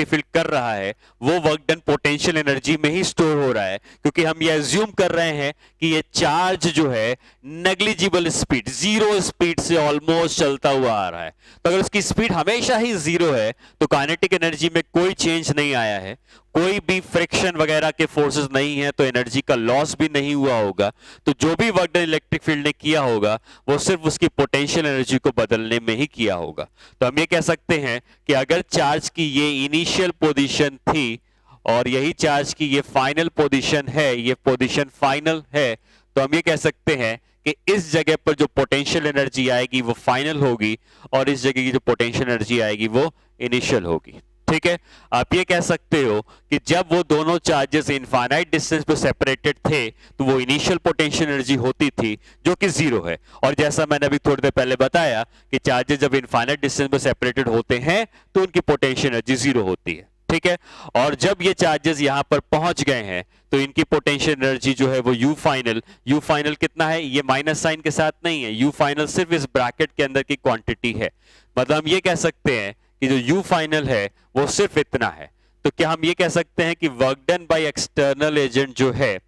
फील्ड कर रहा है वो वर्क डन पोटेंशियल एनर्जी में ही स्टोर हो रहा है, क्योंकि हम ये अज्यूम कर रहे हैं कि ये चार्ज जो है नेग्लिजिबल स्पीड, जीरो स्पीड से ऑलमोस्ट चलता हुआ आ रहा है। तो अगर उसकी स्पीड हमेशा ही जीरो है तो काइनेटिक एनर्जी में कोई चेंज नहीं आया है, कोई भी फ्रिक्शन वगैरह के फोर्सेस नहीं है, तो एनर्जी का लॉस भी नहीं हुआ होगा। तो जो भी वर्क डन इलेक्ट्रिक फील्ड ने किया होगा वो सिर्फ उसकी पोटेंशियल एनर्जी को बदलने में ही किया होगा। तो हम ये कह सकते हैं कि अगर चार्ज की ये इनिशियल पोजीशन थी और यही चार्ज की ये फाइनल पोजीशन है, ये पोजीशन फाइनल है, तो हम ये कह सकते हैं कि इस जगह पर जो पोटेंशियल एनर्जी आएगी वो फाइनल होगी, और इस जगह की जो पोटेंशियल एनर्जी आएगी वो इनिशियल होगी। ठीक है, आप ये कह सकते हो कि जब वो दोनों चार्जेस इनफाइनाइट डिस्टेंस पे सेपरेटेड थे तो वो इनिशियल पोटेंशियल एनर्जी होती थी जो कि जीरो है, और जैसा मैंने अभी थोड़ी देर पहले बताया कि चार्जेस जब इनफाइनाइट डिस्टेंस पे सेपरेटेड होते हैं तो उनकी पोटेंशियल एनर्जी जीरो होती है। ठीक है, और जब ये चार्जेस यहां पर पहुंच गए हैं तो इनकी पोटेंशियल एनर्जी जो है वो यू फाइनल कितना है, ये माइनस साइन के साथ नहीं है, यू फाइनल सिर्फ इस ब्रैकेट के अंदर की क्वांटिटी है। मतलब हम ये कह सकते हैं कि जो यू फाइनल है वो सिर्फ इतना है। तो क्या हम ये कह सकते हैं कि work done by external agent जो है,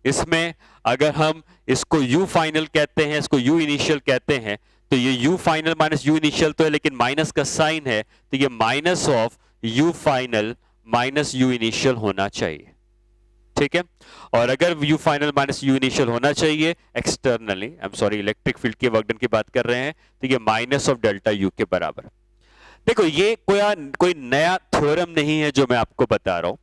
इसमें अगर हम इसको यू फाइनल कहते हैं, इसको यू इनिशियल कहते हैं, तो ये you final minus you initial तो है, लेकिन माइनस का साइन है, तो ये minus of you final minus you initial होना चाहिए। ठीक है, और अगर you final minus you initial होना चाहिए externally, I am sorry electric field के वर्क डन की बात कर रहे हैं, तो ये माइनस ऑफ डेल्टा यू के बराबर। देखो ये कोई नया थ्योरम नहीं है जो मैं आपको बता रहा हूं,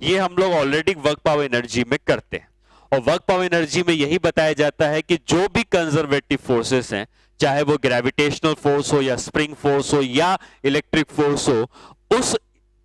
ये हम लोग ऑलरेडी वर्क पावर एनर्जी में करते हैं, और वर्क पावर एनर्जी में यही बताया जाता है कि जो भी कंजर्वेटिव फोर्सेस हैं, चाहे वो ग्रेविटेशनल फोर्स हो या स्प्रिंग फोर्स हो या इलेक्ट्रिक फोर्स हो, उस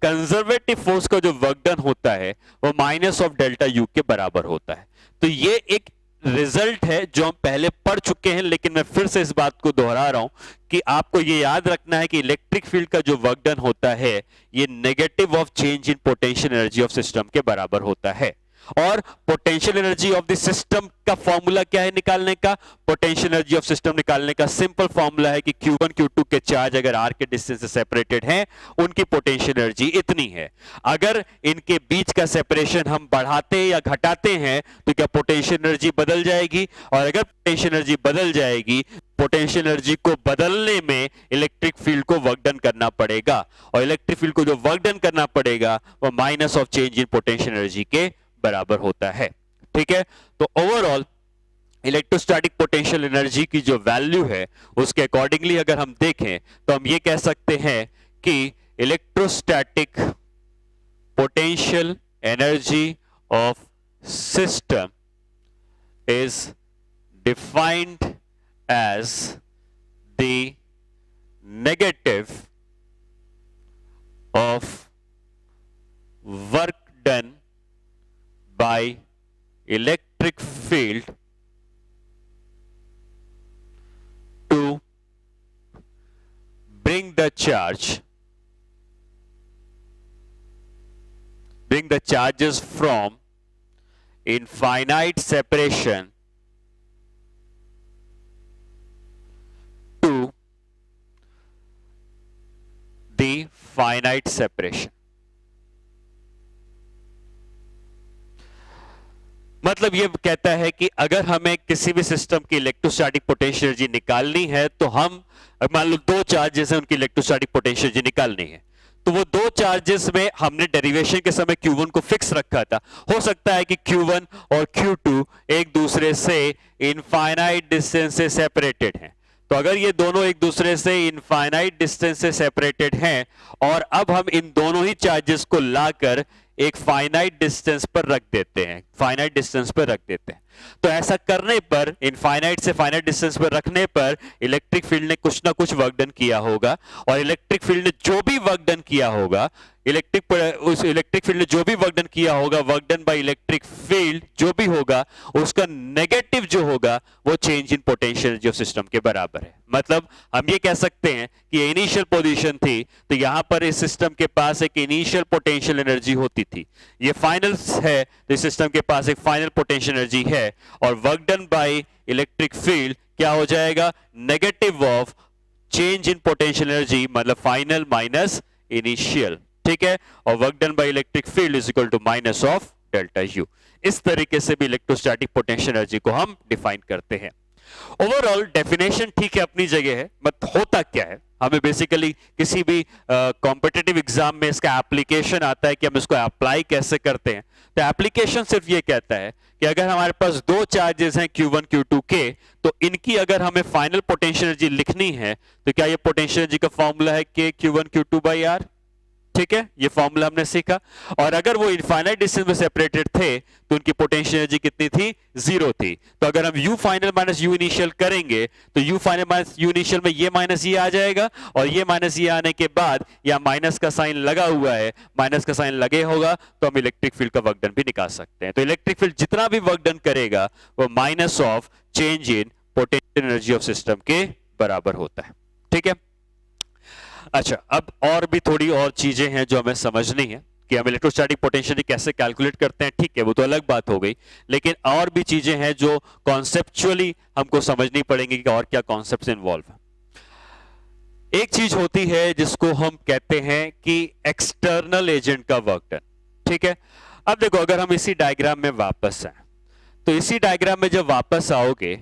कंजर्वेटिव फोर्स का जो वर्क डन होता है वो माइनस ऑफ डेल्टा यू के बराबर होता है। तो ये एक रिजल्ट है जो हम पहले पढ़ चुके हैं, लेकिन मैं फिर से इस बात को दोहरा रहा हूं कि आपको ये याद रखना है कि इलेक्ट्रिक फील्ड का जो वर्क डन होता है ये negative of change in potential energy of system के बराबर होता है। और potential energy of the system का फॉर्मूला क्या है निकालने का? पोटेंशियल एनर्जी ऑफ सिस्टम निकालने का सिंपल फॉर्मूला है कि Q1 Q2 के चार्ज अगर r के डिस्टेंस से सेपरेटेड हैं, उनकी पोटेंशियल एनर्जी इतनी है। अगर इनके बीच का सेपरेशन हम बढ़ाते या घटाते हैं तो क्या पोटेंशियल एनर्जी बदल जाएगी? और अगर पोटेंशियल एनर्जी बदल जाएगी, पोटेंशियल एनर्जी को बदलने में इलेक्ट्रिक फील्ड को वर्क डन करना पड़ेगा, और इलेक्ट्रिक फील्ड को जो वर्क डन करना पड़ेगा वो minus of change in potential energy के बराबर होता है। ठीक है, तो ओवरऑल इलेक्ट्रोस्टैटिक पोटेंशियल एनर्जी की जो वैल्यू है उसके अकॉर्डिंगली अगर हम देखें तो हम ये कह सकते हैं कि electrostatic potential energy of system is defined as the negative of work done by electric field to bring the charges from infinite separation to the finite separation। मतलब ये कहता है कि अगर हमें किसी भी सिस्टम की इलेक्ट्रोस्टैटिक पोटेंशियल एनर्जी निकालनी है तो हम मान लो दो चार्जेस हैं, उनकी इलेक्ट्रोस्टैटिक पोटेंशियल एनर्जी निकालनी है, तो वो दो चार्जेस में हमने डेरिवेशन के समय Q1 को फिक्स रखा था। हो सकता है कि Q1 और Q2 एक दूसरे से इनफाइनाइट डिस्टेंस से सेपरेटेड हैं, तो अगर ये दोनों एक दूसरे से इनफाइनाइट डिस्टेंस से सेपरेटेड हैं और अब हम इन दोनों ही चार्जेस को लाकर एक फाइनाइट डिस्टेंस पर रख देते हैं, फाइनाइट डिस्टेंस पर रख देते हैं, तो ऐसा करने पर इनफाइनाइट से फाइनाइट डिस्टेंस पर रखने पर इलेक्ट्रिक फील्ड ने कुछ ना कुछ वर्क डन किया होगा, और इलेक्ट्रिक फील्ड ने जो भी वर्क डन किया होगा, इलेक्ट्रिक फील्ड ने जो भी वर्क डन किया होगा, work done by electric field जो भी होगा उसका नेगेटिव जो होगा वो change in potential energy of system के बराबर है। मतलब हम ये कह सकते हैं कि इनिशियल पोजीशन थी तो यहां पर इस सिस्टम के पास एक इनिशियल पोटेंशियल एनर्जी होती थी, ये फाइनल है तो इस सिस्टम के पास एक फाइनल पोटेंशियल एनर्जी है, और work done by electric field क्या हो जाएगा? Negative of change in potential energy, मतलब फाइनल माइनस इनिशियल। ठीक है, और work done by electric field is equal to minus of delta U. इस तरीके से भी इलेक्ट्रोस्टैटिक पोटेंशियल एनर्जी को हम डिफाइन करते हैं। ओवरऑल डेफिनेशन ठीक है, अपनी जगह है, मत होता क्या है, हमें बेसिकली किसी भी कॉम्पिटिटिव एग्जाम में इसका एप्लीकेशन आता है कि हम इसको अप्लाई कैसे करते हैं। तो एप्लीकेशन सिर्फ ये कहता है कि अगर हमारे पास दो चार्जेस हैं Q1 Q2 के, तो इनकी अगर हमें फाइनल पोटेंशियल एनर्जी लिखनी है तो क्या ये पोटेंशियल एनर्जी का फॉर्मूला है K Q1 Q2 by R। ठीक है, ये फॉर्मूला हमने सीखा, और अगर वो इनफाइनाइट डिस्टेंस में सेपरेटेड थे तो उनकी पोटेंशियल एनर्जी कितनी थी? जीरो थी। तो अगर हम U final minus U initial करेंगे तो U final minus U initial में ये माइनस ये आ जाएगा, और ये माइनस ये आने के बाद या माइनस का साइन लगा हुआ है, माइनस का साइन लगे होगा तो हम इलेक्ट्रिक फील्ड का वर्क डन भी निकाल सकते हैं। तो इलेक्ट्रिक फील्ड जितना भी वर्क डन करेगा वो minus of change in potential energy of system के बराबर होता है। ठीक है, अच्छा, अब और भी थोड़ी और चीजें हैं जो हमें समझनी है कि हम इलेक्ट्रोस्टैटिक पोटेंशियल कैसे कैलकुलेट करते हैं। ठीक है, वो तो अलग बात हो गई, लेकिन और भी चीजें हैं जो कॉन्सेप्चुअली हमको समझनी पड़ेंगी कि और क्या कॉन्सेप्ट्स इन्वॉल्व है। एक चीज होती है जिसको हम कहते हैं कि एक्सटर्नल एजेंट का वर्क डन। ठीक है, अब देखो अगर हम इसी डायग्राम में वापस आए तो इसी डायग्राम में जब वापस आओगे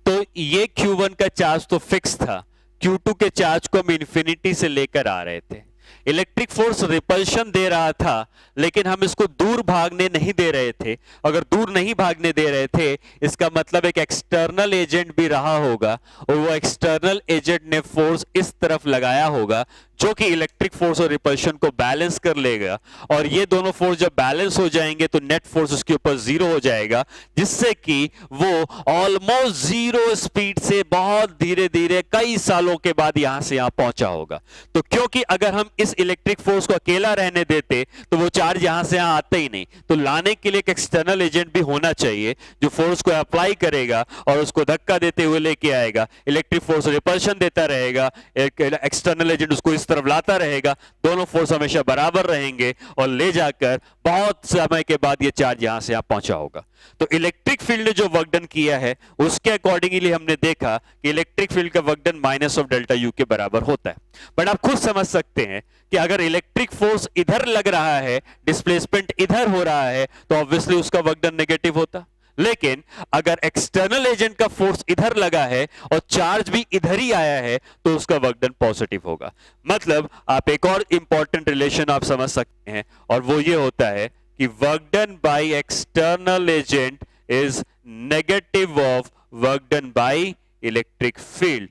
तो ये Q1 का चार्ज तो फिक्स था, Q2 के चार्ज को हम इंफिनिटी से लेकर आ रहे थे, इलेक्ट्रिक फोर्स रिपल्शन दे रहा था लेकिन हम इसको दूर भागने नहीं दे रहे थे। अगर दूर नहीं भागने दे रहे थे इसका मतलब एक एक्सटर्नल एजेंट भी रहा होगा, और वो एक्सटर्नल एजेंट ने फोर्स इस तरफ लगाया होगा जो कि इलेक्ट्रिक फोर्स और रिपल्शन को बैलेंस कर लेगा, और ये दोनों फोर्स जब बैलेंस हो जाएंगे तो नेट फोर्स उसके ऊपर जीरो हो जाएगा, जिससे कि वो ऑलमोस्ट जीरो स्पीड से बहुत धीरे धीरे कई सालों के बाद यहां से यहां पहुंचा होगा। तो क्योंकि अगर हम इस इलेक्ट्रिक फोर्स को अकेला रहने देते तो वो चार्ज यहां से यहां आते ही नहीं, तो लाने के लिए एक एक्सटर्नल एजेंट भी होना चाहिए जो फोर्स को अप्लाई करेगा और उसको धक्का देते हुए लेके आएगा। इलेक्ट्रिक फोर्स रिपल्शन देता रहेगा, एक एक्सटर्नल एजेंट उसको इस तरफ लाता रहेगा, दोनों फोर्स हमेशा बराबर रहेंगे और ले जाकर बहुत समय के बाद ये चार्ज यहां से यहां पहुंचा होगा। तो इलेक्ट्रिक फील्ड ने जो वर्क डन किया है उसके अकॉर्डिंगली हमने देखा कि इलेक्ट्रिक फील्ड का work done minus of delta you के बराबर होता है। बट आप खुद समझ सकते हैं कि अगर इलेक्ट्रिक फोर्स इधर लग रहा है, डिस्प्लेसमेंट इधर हो रहा है, तो ऑब्वियसली उसका वर्क डन नेगेटिव होता। लेकिन अगर एक्सटर्नल एजेंट का फोर्स इधर लगा है और चार्ज भी इधर ही आया है तो उसका वर्क डन पॉजिटिव होगा। मतलब आप एक और इंपॉर्टेंट रिलेशन आप समझ सकते हैं और वो ये होता है कि work done by external agent is negative of work done by electric field.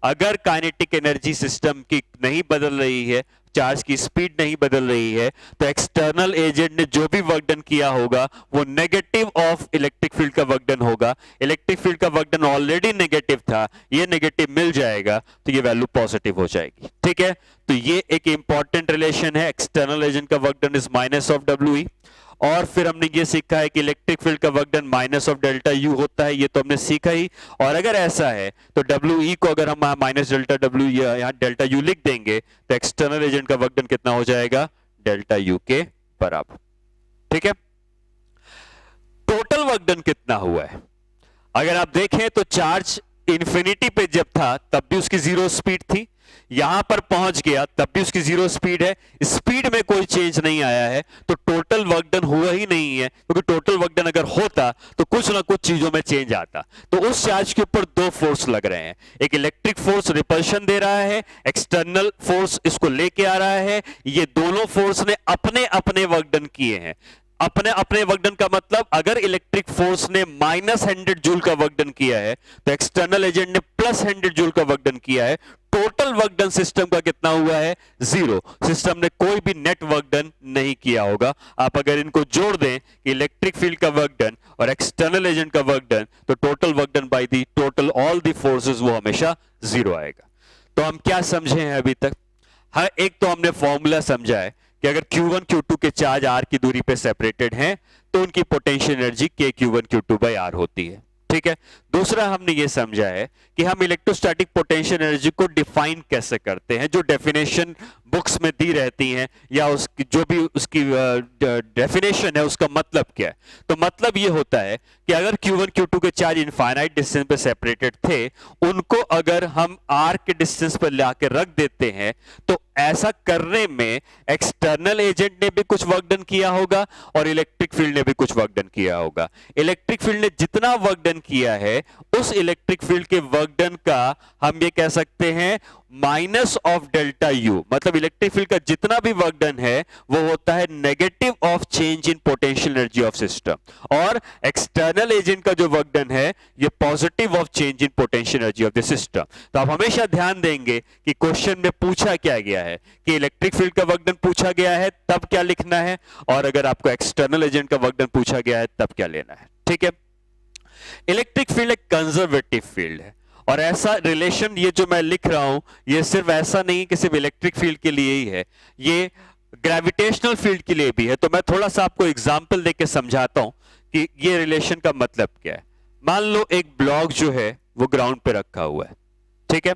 अगर काइनेटिक एनर्जी सिस्टम की नहीं बदल रही है, चार्ज की स्पीड नहीं बदल रही है, तो एक्सटर्नल एजेंट ने जो भी वर्क डन किया होगा वो नेगेटिव ऑफ इलेक्ट्रिक फील्ड का वर्क डन होगा। इलेक्ट्रिक फील्ड का वर्क डन ऑलरेडी नेगेटिव था, ये नेगेटिव मिल जाएगा तो ये वैल्यू पॉजिटिव हो जाएगी। ठीक है, तो ये एक इंपॉर्टेंट रिलेशन है, एक्सटर्नल एजेंट का work done is minus of W E. और फिर हमने ये सीखा है कि इलेक्ट्रिक फील्ड का work done minus of delta you होता है, ये तो हमने सीखा ही। और अगर ऐसा है तो डब्ल्यू ई को अगर हम माइनस डेल्टा डब्ल्यू यहां डेल्टा यू लिख देंगे तो एक्सटर्नल एजेंट का वर्क डन कितना हो जाएगा, डेल्टा यू के बराबर। ठीक है, टोटल वर्क डन कितना हुआ है अगर आप देखें तो चार्ज इंफिनिटी पे जब था तब भी उसकी जीरो स्पीड थी, यहां पर पहुंच गया तब भी उसकी जीरो स्पीड है, स्पीड में कोई चेंज नहीं आया है, तो टोटल वर्क डन हुआ ही नहीं है। क्योंकि टोटल वर्क डन अगर होता तो कुछ ना कुछ चीजों में चेंज आता। तो उस चार्ज के ऊपर दो फोर्स लग रहे हैं, एक इलेक्ट्रिक फोर्स रिपल्शन दे रहा है, एक्सटर्नल फोर्स इसको लेके आ रहा है। ये दोनों फोर्स ने अपने अपने वर्क डन किए हैं। अपने अपने वर्क डन का मतलब अगर इलेक्ट्रिक फोर्स ने माइनस 100 जूल का वर्क डन किया है तो एक्सटर्नल एजेंट ने प्लस 100 जूल का वर्क डन किया है। टोटल वर्क डन सिस्टम का कितना हुआ है, जीरो। सिस्टम ने कोई भी नेट वर्क डन नहीं किया होगा। आप अगर इनको जोड़ दें कि इलेक्ट्रिक फील्ड का वर्क डन और एक्सटर्नल एजेंट का वर्क डन, तो total work done by the total all the forces वो हमेशा जीरो आएगा। तो हम क्या समझे हैं अभी तक? हाँ, एक तो हमने फॉर्मूला समझा है कि अगर Q1 Q2 के चार्ज R की दूरी पे सेपरेटेड हैं तो उनकी potential energy KQ1 Q2 bye R होती है। ठीक है, दूसरा हमने ये समझा है कि हम इलेक्ट्रोस्टैटिक पोटेंशियल एनर्जी को डिफाइन कैसे करते हैं, जो डेफिनेशन बुक्स में दी रहती हैं या उसकी जो भी उसकी डेफिनेशन है उसका मतलब क्या है। तो मतलब ये होता है कि अगर Q1 Q2 के चार्ज इनफाइनाइट डिस्टेंस पे सेपरेटेड थे, उनको अगर हम R के डिस्टेंस पर लाके रख देते हैं तो ऐसा करने में एक्सटर्नल एजेंट ने भी कुछ वर्क डन किया होगा और इलेक्ट्रिक फील्ड ने भी कुछ वर्क डन किया होगा। इलेक्ट्रिक फील्ड ने जितना वर्क डन किया है उस इलेक्ट्रिक फील्ड के वर्क डन का हम ये कह सकते हैं माइनस ऑफ डेल्टा यू। मतलब इलेक्ट्रिक फील्ड का जितना भी वर्क डन है वो होता है negative of change in potential energy of system, और एक्सटर्नल एजेंट का जो वर्क डन है ये positive of change in potential energy of the system. तो आप हमेशा ध्यान देंगे कि क्वेश्चन में पूछा क्या गया है कि इलेक्ट्रिक फील्ड का वर्क डन पूछा गया है तब क्या लिखना है, और अगर आपको एक्सटर्नल एजेंट का वर्क डन पूछा गया है तब क्या लेना है। ठीक है, इलेक्ट्रिक फील्ड एक कंजर्वेटिव फील्ड है और ऐसा रिलेशन ये जो मैं लिख रहा हूं ये सिर्फ ऐसा नहीं कि सिर्फ इलेक्ट्रिक फील्ड के लिए ही है, ये ग्रेविटेशनल फील्ड के लिए भी है। तो मैं थोड़ा सा आपको एग्जांपल देके समझाता हूं कि ये रिलेशन का मतलब क्या है। मान लो एक ब्लॉक जो है वो ग्राउंड पे रखा हुआ है, ठीक है,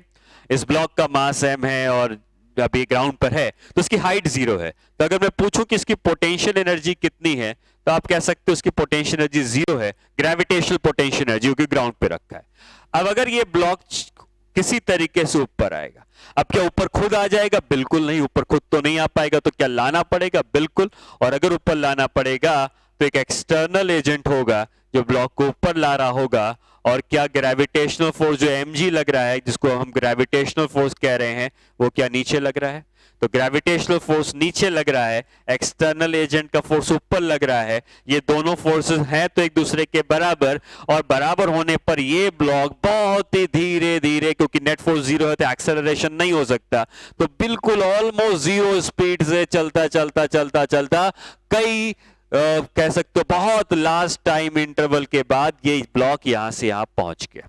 इस ब्लॉक का मास m है और अभी ग्राउंड पर है तो इसकी हाइट 0 है। तो अगर मैं पूछूं कि इसकी पोटेंशियल एनर्जी कितनी है तो आप कह सकते हो इसकी पोटेंशियल एनर्जी 0 है, ग्रेविटेशनल पोटेंशियल एनर्जी क्योंकि ग्राउंड पे रखा है। अब अगर ये ब्लॉक किसी तरीके से ऊपर आएगा, अब क्या ऊपर खुद आ जाएगा? बिल्कुल नहीं, ऊपर खुद तो नहीं आ पाएगा। तो क्या लाना पड़ेगा? बिल्कुल। और अगर ऊपर लाना पड़ेगा तो एक एक्सटर्नल एजेंट होगा जो ब्लॉक को ऊपर ला रहा होगा। और क्या ग्रेविटेशनल फोर्स जो mg लग रहा है, जिसको हम ग्रेविटेशनल फोर्स कह रहे हैं, वो क्या नीचे लग रहा है? तो ग्रेविटेशनल फोर्स नीचे लग रहा है, एक्सटर्नल एजेंट का फोर्स ऊपर लग रहा है। ये दोनों फोर्सेस हैं तो एक दूसरे के बराबर, और बराबर होने पर ये ब्लॉक बहुत ही धीरे धीरे, क्योंकि नेट फोर्स 0 है तो एक्सेलरेशन नहीं हो सकता, तो बिल्कुल ऑलमोस्ट 0 स्पीड से चलता चलता चलता चलता कई कह सकते हो बहुत लास्ट टाइम इंटरवल के बाद ये ब्लॉक यहां से यहां पहुंच गया।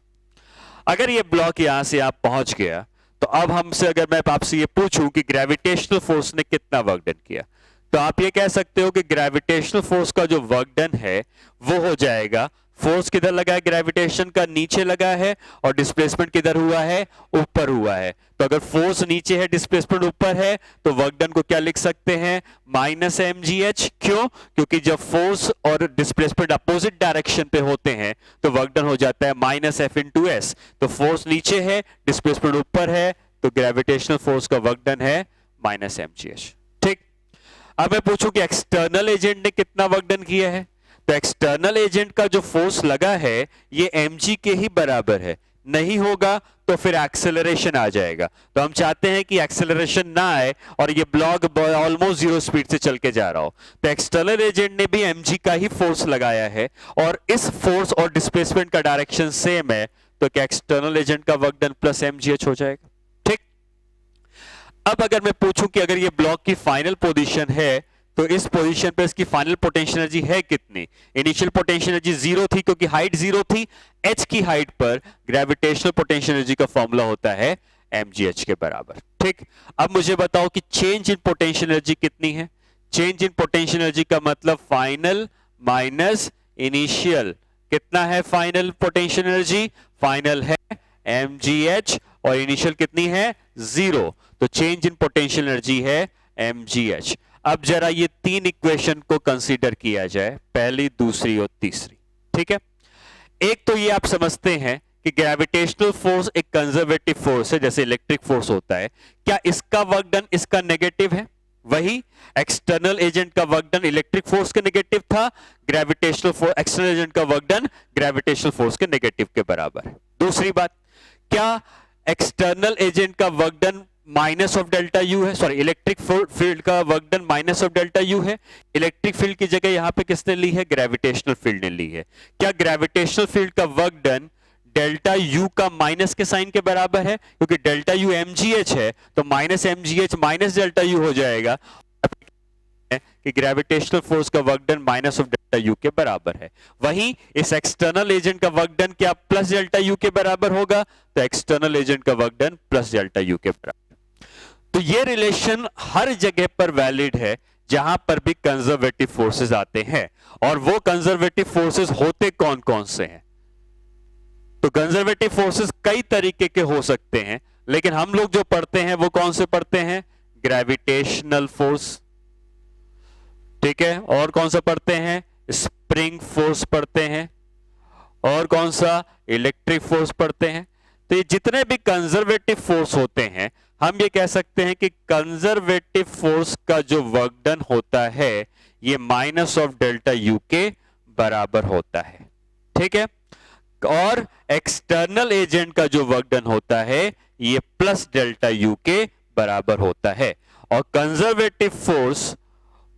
अगर ये ब्लॉक यहां से यहां पहुंच गया तो अब हमसे अगर मैं आपसे ये पूछूं कि ग्रेविटेशनल फोर्स ने कितना वर्क डन किया, तो आप ये कह सकते हो कि ग्रेविटेशनल फोर्स का जो वर्क डन है वो हो जाएगा फोर्स किधर लगा है, ग्रेविटेशन का नीचे लगा है, और डिस्प्लेसमेंट किधर हुआ है, ऊपर हुआ है। तो अगर फोर्स नीचे है, डिस्प्लेसमेंट ऊपर है, तो वर्क डन को क्या लिख सकते हैं, माइनस mgh। क्यों? क्योंकि जब फोर्स और डिस्प्लेसमेंट अपोजिट डायरेक्शन पे होते हैं तो वर्क डन हो जाता है माइनस f इंटू एस। तो फोर्स नीचे है, डिस्प्लेसमेंट ऊपर है, तो ग्रेविटेशनल फोर्स का वर्क डन है माइनस mgh। ठीक। अब मैं पूछूं कि एक्सटर्नल एजेंट ने कितना वर्क डन किया है, तो एक्सटर्नल एजेंट का जो फोर्स लगा है ये mg के ही बराबर है। नहीं होगा तो फिर एक्सेलरेशन आ जाएगा। तो हम चाहते हैं कि एक्सेलरेशन ना आए और ये ब्लॉक ऑलमोस्ट जीरो स्पीड से चल के जा रहा हो। तो एक्सटर्नल एजेंट ने भी mg का ही फोर्स लगाया है और इस फोर्स और डिस्प्लेसमेंट का डायरेक्शन सेम है, तो क्या एक्सटर्नल एजेंट का वर्क डन प्लस mgh हो जाएगा। ठीक। अब अगर मैं पूछूं कि अगर ये ब्लॉक की फाइनल पोजीशन है तो इस पोजीशन पे इसकी फाइनल पोटेंशियल एनर्जी है कितनी। इनिशियल पोटेंशियल एनर्जी जीरो थी क्योंकि हाइट जीरो थी। h की हाइट पर ग्रेविटेशनल पोटेंशियल एनर्जी का फॉर्मूला होता है mgh के बराबर। ठीक। अब मुझे बताओ कि चेंज इन पोटेंशियल एनर्जी कितनी है। चेंज इन पोटेंशियल एनर्जी का मतलब फाइनल माइनस इनिशियल। कितना है फाइनल पोटेंशियल एनर्जी, फाइनल है mgh और इनिशियल कितनी है, जीरो। तो चेंज इन पोटेंशियल एनर्जी है mgh। अब जरा ये तीन इक्वेशन को कंसीडर किया जाए, पहली, दूसरी और तीसरी। ठीक है। एक तो ये आप समझते हैं कि ग्रेविटेशनल फोर्स एक कंजर्वेटिव फोर्स है, जैसे इलेक्ट्रिक फोर्स होता है। क्या इसका वर्क डन इसका नेगेटिव है? वही एक्सटर्नल एजेंट का वर्क डन इलेक्ट्रिक फोर्स के नेगेटिव था, ग्रेविटेशनल फोर्स एक्सटर्नल एजेंट का वर्क डन ग्रेविटेशनल फोर्स के नेगेटिव के बराबर है। दूसरी बात, क्या एक्सटर्नल एजेंट का work done minus of delta you है, सॉरी इलेक्ट्रिक फील्ड का work done minus of delta you है। इलेक्ट्रिक फील्ड की जगह यहां पे किसने ली है, ग्रेविटेशनल फील्ड ने ली है। क्या ग्रेविटेशनल फील्ड का वर्क डन डेल्टा यू का माइनस के साइन के बराबर है, क्योंकि डेल्टा यू mgh है तो minus mgh minus delta you हो जाएगा कि ग्रेविटेशनल फोर्स का work done minus of delta you के बराबर है। वहीं इस एक्सटर्नल एजेंट का वर्क डन क्या प्लस डेल्टा यू के बराबर होगा, तो एक्सटर्नल एजेंट का work done plus delta you के बराबर। तो ये रिलेशन हर जगह पर वैलिड है जहां पर भी कंजर्वेटिव फोर्सेस आते हैं। और वो कंजर्वेटिव फोर्सेस होते कौन कौन से हैं, तो कंजर्वेटिव फोर्सेस कई तरीके के हो सकते हैं, लेकिन हम लोग जो पढ़ते हैं वो कौन से पढ़ते हैं, ग्रेविटेशनल फोर्स। ठीक है। और कौन सा पढ़ते हैं, स्प्रिंग फोर्स पढ़ते हैं, और कौन सा, इलेक्ट्रिक फोर्स पढ़ते हैं। तो ये जितने भी कंजर्वेटिव फोर्स होते हैं, हम ये कह सकते हैं कि कंजर्वेटिव फोर्स का जो वर्क डन होता है ये माइनस ऑफ डेल्टा यू के बराबर होता है। ठीक है। और एक्सटर्नल एजेंट का जो वर्क डन होता है ये प्लस डेल्टा यू के बराबर होता है। और कंजर्वेटिव फोर्स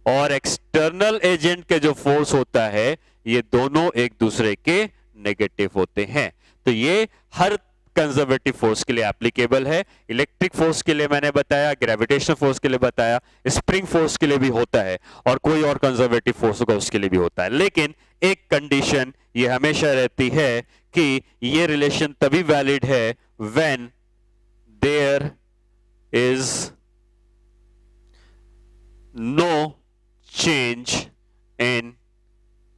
और एक्सटर्नल एजेंट के जो फोर्स होता है ये दोनों एक दूसरे के नेगेटिव होते हैं। तो ये हर कंजर्वेटिव फोर्स के लिए एप्लीकेबल है। इलेक्ट्रिक फोर्स के लिए मैंने बताया, ग्रेविटेशनल फोर्स के लिए बताया, स्प्रिंग फोर्स के लिए भी होता है, और कोई और कंजर्वेटिव फोर्स होगा उसके लिए भी होता है। लेकिन एक कंडीशन ये हमेशा रहती है कि ये रिलेशन तभी वैलिड है when there is no change in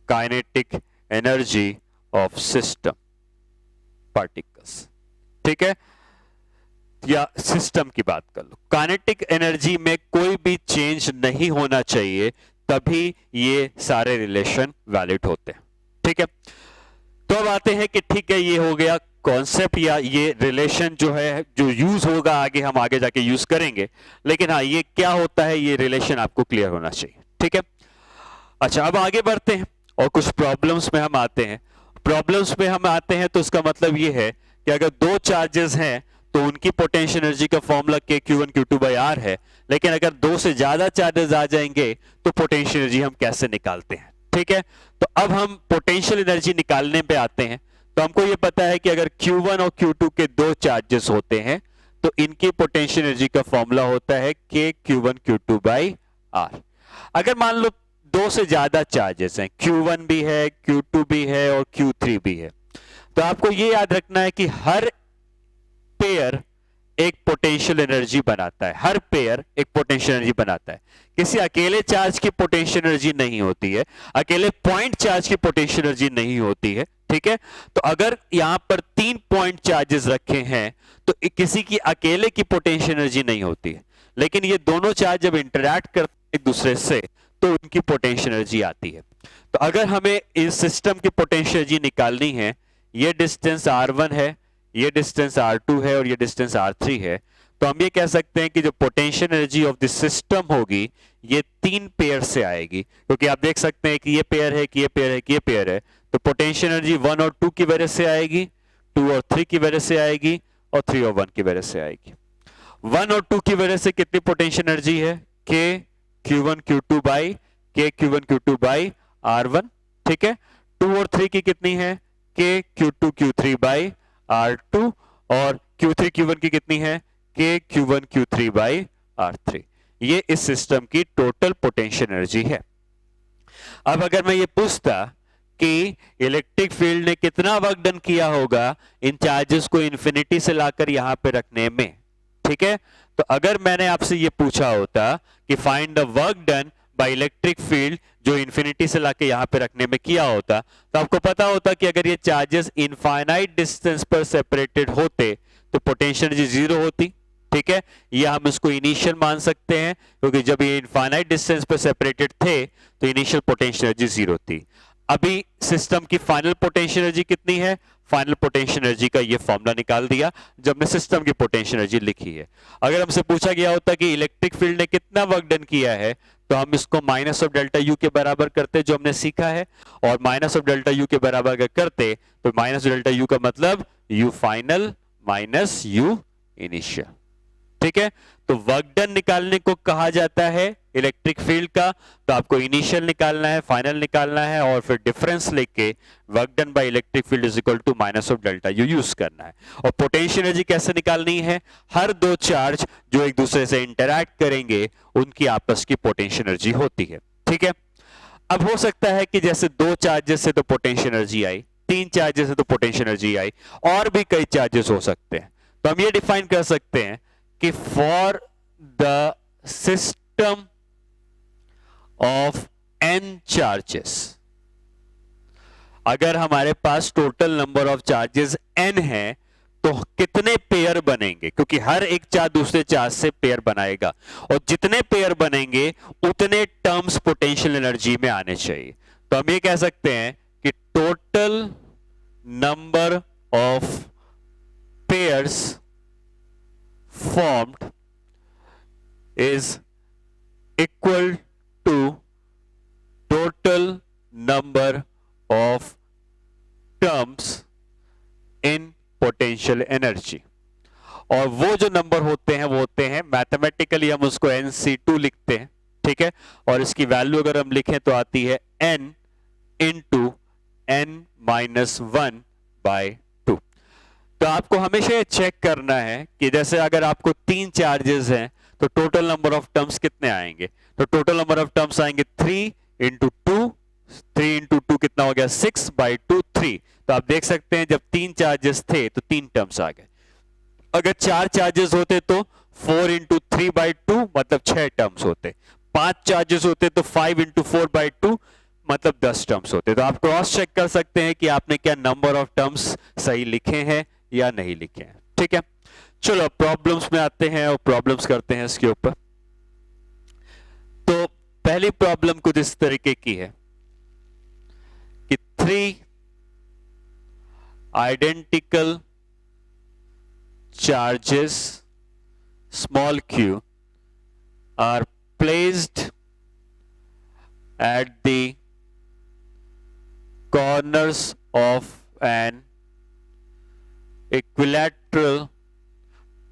kinetic energy of system particles. ठीक है। या सिस्टम की बात कर लो, काइनेटिक एनर्जी में कोई भी चेंज नहीं होना चाहिए, तभी ये सारे रिलेशन वैलिड होते हैं। ठीक है। तो अब आते हैं कि ठीक है ये हो गया कॉन्सेप्ट या ये रिलेशन जो है जो यूज होगा आगे, हम आगे जाके यूज करेंगे। लेकिन हाँ ये क्या होता है ये रिलेशन आपको क्लियर होना चाहिए। ठीक है। अच्छा अब आगे बढ़ते हैं और कुछ प्रॉब्लम्स में हम आते हैं। प्रॉब्लम्स में हम आते हैं तो उसका मतलब ये है कि अगर दो चार्जेस हैं तो उनकी पोटेंशियल एनर्जी का formula k q1 q2 by r है। लेकिन अगर दो से ज्यादा चार्जेस आ जाएंगे तो पोटेंशियल एनर्जी हम कैसे निकालते हैं। ठीक है। तो अब हम पोटेंशियल एनर्जी निकालने पे आते हैं। तो हमको ये पता है कि अगर q1 और q2 के दो चार्जेस होते हैं तो इनकी पोटेंशियल एनर्जी का फॉर्मूला होता है k q1 q2 by r। अगर मान लो दो से ज्यादा चार्जेस हैं, q1 भी है, q2 भी है और q3 भी है, तो आपको ये याद रखना है कि हर पेयर एक पोटेंशियल एनर्जी बनाता है, हर पेयर एक पोटेंशियल एनर्जी बनाता है। किसी अकेले चार्ज की पोटेंशियल एनर्जी नहीं होती है, अकेले पॉइंट चार्ज की पोटेंशियल एनर्जी नहीं होती है, ठीक है। तो अगर यहां पर 3 पॉइंट चार्जेस रखे हैं तो किसी की अकेले की पोटेंशियल एनर्जी नहीं होती है, लेकिन ये दोनों चार्ज जब इंटरैक्ट करते हैं एक दूसरे से तो उनकी पोटेंशियल एनर्जी आती है। तो अगर हमें इस सिस्टम की पोटेंशियल एनर्जी निकालनी है, ये डिस्टेंस r1 है, ये डिस्टेंस r2 है और ये डिस्टेंस r3 है, तो हम ये कह सकते हैं कि जो potential energy of the system होगी ये 3 पेयर से आएगी, क्योंकि आप देख सकते हैं कि ये पेयर है, कि ये पेयर है, कि ये पेयर है। तो पोटेंशियल एनर्जी 1 और 2 की वजह से आएगी, 2 और 3 की वजह से आएगी और 3 और 1 की वजह से आएगी। 1 और 2 की वजह से कितनी पोटेंशियल एनर्जी है, k q1 q2 by k q1 q2 by r1, ठीक है। 2 और 3 की कितनी है, k q2 q3 by r2 और q3 q1 की कितनी है, k q1 q3 by r3। ये इस सिस्टम की टोटल पोटेंशियल एनर्जी है। अब अगर मैं ये पूछता कि इलेक्ट्रिक फील्ड ने कितना वर्क डन किया होगा इन चार्जेस को इंफिनिटी से लाकर यहां पे रखने में, ठीक है। तो अगर मैंने आपसे ये पूछा होता कि find the work done by electric field जो इंफिनिटी से लाके यहां पे रखने में किया होता, तो आपको पता होता कि अगर ये चार्जेस इनफाइनाइट डिस्टेंस पर सेपरेटेड होते तो पोटेंशियल एनर्जी जीरो होती, ठीक है। ये हम इसको इनिशियल मान सकते हैं, क्योंकि जब ये इनफाइनाइट डिस्टेंस पर सेपरेटेड थे तो इनिशियल पोटेंशियल एनर्जी जीरो थी। अभी सिस्टम की फाइनल पोटेंशियल एनर्जी कितनी है, फाइनल पोटेंशियल एनर्जी का ये फॉर्मूला निकाल दिया जब हमने सिस्टम की पोटेंशियल एनर्जी लिखी है। अगर हमसे पूछा गया होता कि इलेक्ट्रिक फील्ड ने कितना वर्क डन किया है, तो हम इसको माइनस ऑफ डेल्टा यू के बराबर करते जो हमने सीखा है, और माइनस ऑफ डेल्टा यू के बराबर अगर करते तो माइनस डेल्टा यू का मतलब you final minus you initial, ठीक है। तो वर्क डन निकालने को कहा जाता है इलेक्ट्रिक फील्ड का, तो आपको इनिशियल निकालना है, फाइनल निकालना है और फिर डिफरेंस लेके work done by electric field is equal to minus of delta U use करना है। और पोटेंशियल एनर्जी कैसे निकालनी है, हर दो चार्ज जो एक दूसरे से इंटरैक्ट करेंगे उनकी आपस की पोटेंशियल एनर्जी होती है, ठीक है। अब हो सकता है कि जैसे 2 चार्जेस से तो पोटेंशियल एनर्जी आई, 3 चार्जेस से तो पोटेंशियल एनर्जी आई, और भी कई चार्जेस हो सकते हैं। तो हम ये डिफाइन कर सकते हैं कि for the system of n charges, अगर हमारे पास total number of charges n है तो कितने पेयर बनेंगे, क्योंकि हर एक चार्ज दूसरे चार्ज से पेयर बनाएगा, और जितने पेयर बनेंगे उतने टर्म्स पोटेंशियल एनर्जी में आने चाहिए। तो हम ये कह सकते हैं कि total number of pairs formed is equal to total number of terms in potential energy। और वो जो नंबर होते हैं वो होते हैं, मैथमेटिकली हम उसको NC2 लिखते हैं, ठीक है। और इसकी वैल्यू अगर हम लिखें तो आती है n into n minus 1 by 2। तो आपको हमेशा ये चेक करना है कि जैसे अगर आपको 3 चार्जेस हैं तो टोटल नंबर ऑफ टर्म्स कितने आएंगे, तो टोटल नंबर ऑफ टर्म्स आएंगे 3 इंटू 2, 3 इंटू 2 कितना हो गया 6 बाई 2 3। तो आप देख सकते हैं जब 3 चार्जेस थे तो 3 टर्म्स आ गए। अगर 4 चार्जेस होते तो 4 इंटू 3 बाई 2 मतलब 6 टर्म्स होते, 5 चार्जेस होते तो 5 इंटू 4 बाई 2 मतलब 10 टर्म्स होते। तो आप क्रॉस चेक कर सकते हैं कि आपने क्या नंबर ऑफ टर्म्स सही लिखे हैं या नहीं लिखे हैं, ठीक है। चलो प्रॉब्लम्स में आते हैं और प्रॉब्लम्स करते हैं इसके ऊपर। तो पहली प्रॉब्लम कुछ इस तरीके की है कि 3 identical charges small q are placed at the corners of an equilateral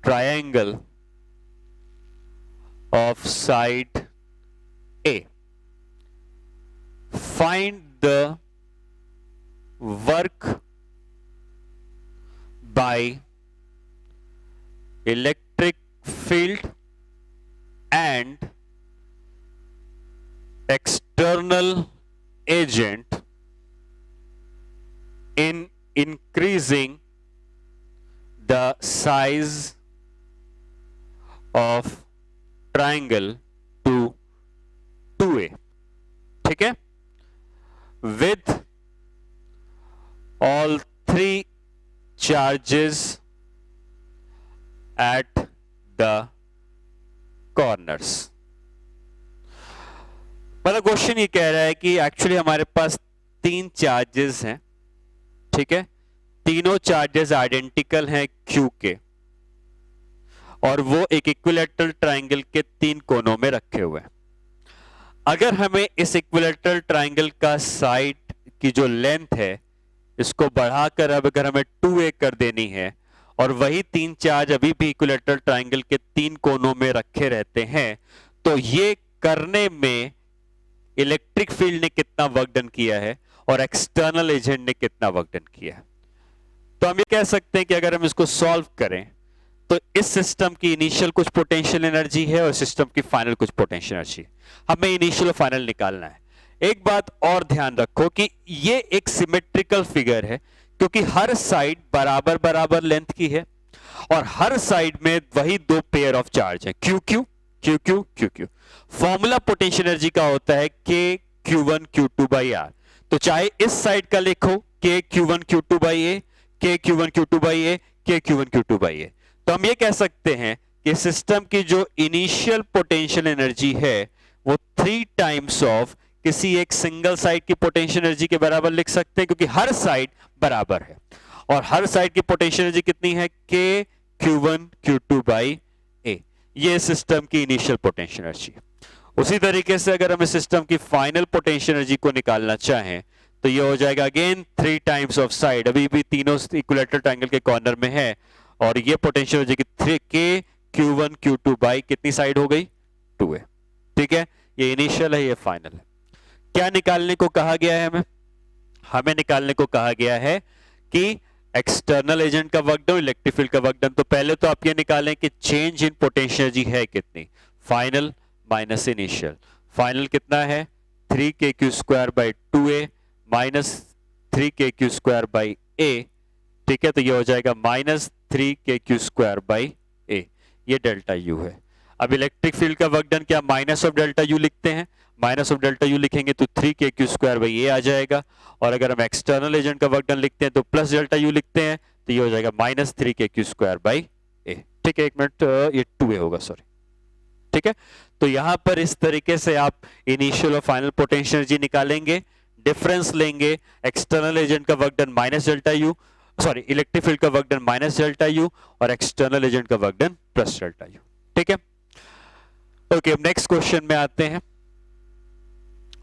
triangle of side A. Find the work by electric field and external agent in increasing the size of triangle to 2a, ठीक है, with all three charges at the corners। मतलब question ये कह रहा है कि actually हमारे पास 3 charges हैं, ठीक है, तीनों चार्जेस आइडेंटिकल हैं Q के, और वो एक इक्विलैटरल ट्रायंगल के 3 कोनों में रखे हुए हैं। अगर हमें इस इक्विलैटरल ट्रायंगल का साइड की जो लेंथ है इसको बढ़ाकर अब अगर हमें 2a कर देनी है, और वही 3 चार्ज अभी भी इक्विलैटरल ट्रायंगल के 3 कोनों में रखे रहते हैं, तो ये करने में इलेक्ट्रिक फील्ड ने कितना वर्क डन किया है और एक्सटर्नल एजेंट ने कितना वर्क डन किया है। तो हम ये कह सकते हैं कि अगर हम इसको सॉल्व करें तो इस सिस्टम की इनिशियल कुछ पोटेंशियल एनर्जी है और सिस्टम की फाइनल कुछ पोटेंशियल एनर्जी, हमें इनिशियल और फाइनल निकालना है। एक बात और ध्यान रखो कि ये एक सिमेट्रिकल फिगर है, क्योंकि हर साइड बराबर बराबर लेंथ की है और हर साइड में वही 2 पेयर ऑफ चार्ज है, Q Q Q Q Q Q. Formula potential energy का होता है के Q1 Q2 बाई आर। तो चाहे इस साइड का लिखो के Q1 Q2 बाई ए, के Q1 Q2 बाई ए, के Q1 Q2 बाई ए। तो हम ये कह सकते हैं कि सिस्टम की जो इनिशियल पोटेंशियल एनर्जी है वो 3 टाइम्स ऑफ किसी एक सिंगल साइड की पोटेंशियल एनर्जी के बराबर लिख सकते हैं, क्योंकि हर साइड बराबर है और हर साइड की पोटेंशियल एनर्जी कितनी है, के Q1 Q2 बाई ए। ये सिस्टम की इनिशियल पोटेंशियल एनर्जी। उसी तरीके से अगर हम इस सिस्टम की फाइनल पोटेंशियल एनर्जी को निकालना चाहें तो ये हो जाएगा अगेन 3 टाइम्स ऑफ साइड, अभी भी तीनों इक्विलैटरल ट्रायंगल के कॉर्नर में है, और ये पोटेंशियल एनर्जी की 3 के Q1 Q2 बाई कितनी साइड हो गई, 2a, ठीक है। ये इनिशियल है, ये फाइनल है। क्या निकालने को कहा गया है हमें? हमें निकालने को कहा गया है कि एक्सटर्नल एजेंट का वर्क डन, इलेक्ट्रिक फील्ड का वर्क डन। तो पहले तो आप ये निकालें कि चेंज इन पोटेंशियल एनर्जी है कितनी, फाइनल माइनस इनिशियल। फाइनल कितना है, 3kq² by 2a minus 3kq² by a, ठीक है। तो ये हो जाएगा माइनस 3kq² बाई a, ये डेल्टा u है। अब इलेक्ट्रिक फील्ड का वर्क डन क्या, माइनस ऑफ डेल्टा u लिखते हैं, माइनस ऑफ डेल्टा u लिखेंगे तो 3kq² बाई a आ जाएगा, और अगर हम एक्सटर्नल एजेंट का वर्क डन लिखते हैं तो प्लस डेल्टा u लिखते हैं, तो ये हो जाएगा माइनस 3kq² बाई a, ठीक है। एक मिनट, ये 2a होगा, सॉरी, ठीक है। तो यहां पर इस तरीके से आप इनिशियल और फाइनल पोटेंशियल एनर्जी निकालेंगे, डिफरेंस लेंगे, एक्सटर्नल एजेंट का work done minus delta U, sorry electric field का work done minus delta U, और एक्सटर्नल एजेंट का work done plus delta U, ठीक है। ओके, अब नेक्स्ट क्वेश्चन में आते हैं,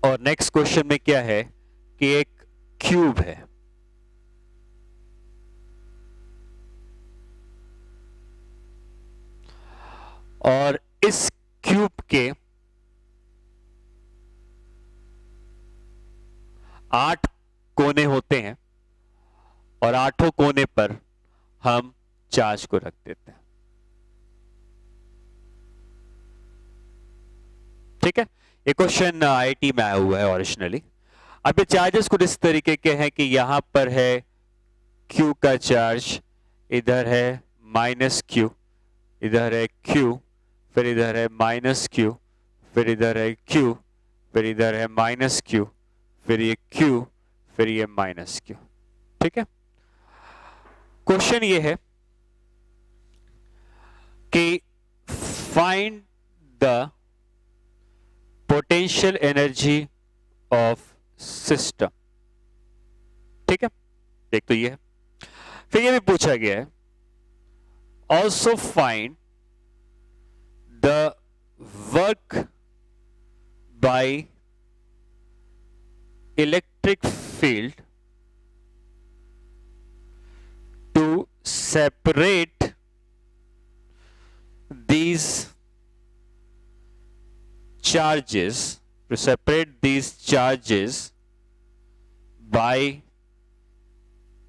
और नेक्स्ट क्वेश्चन में क्या है कि एक क्यूब है, और इस क्यूब के 8 कोने होते हैं, और 8 कोने पर हम चार्ज को रख देते हैं, ठीक है। ये क्वेश्चन आईआईटी में आया हुआ है ओरिजिनली। अब ये चार्जेस कुछ इस तरीके के हैं कि यहां पर है Q का चार्ज, इधर है माइनस Q, इधर है Q, फिर इधर है माइनस Q, फिर इधर है Q, फिर इधर है माइनस Q, फिर ये Q, फिर ये माइनस Q, ठीक है। क्वेश्चन ये है कि find the potential energy of system, ठीक है। एक तो ये है, फिर ये भी पूछा गया है also find the work by electric field to separate these charges, to separate these charges by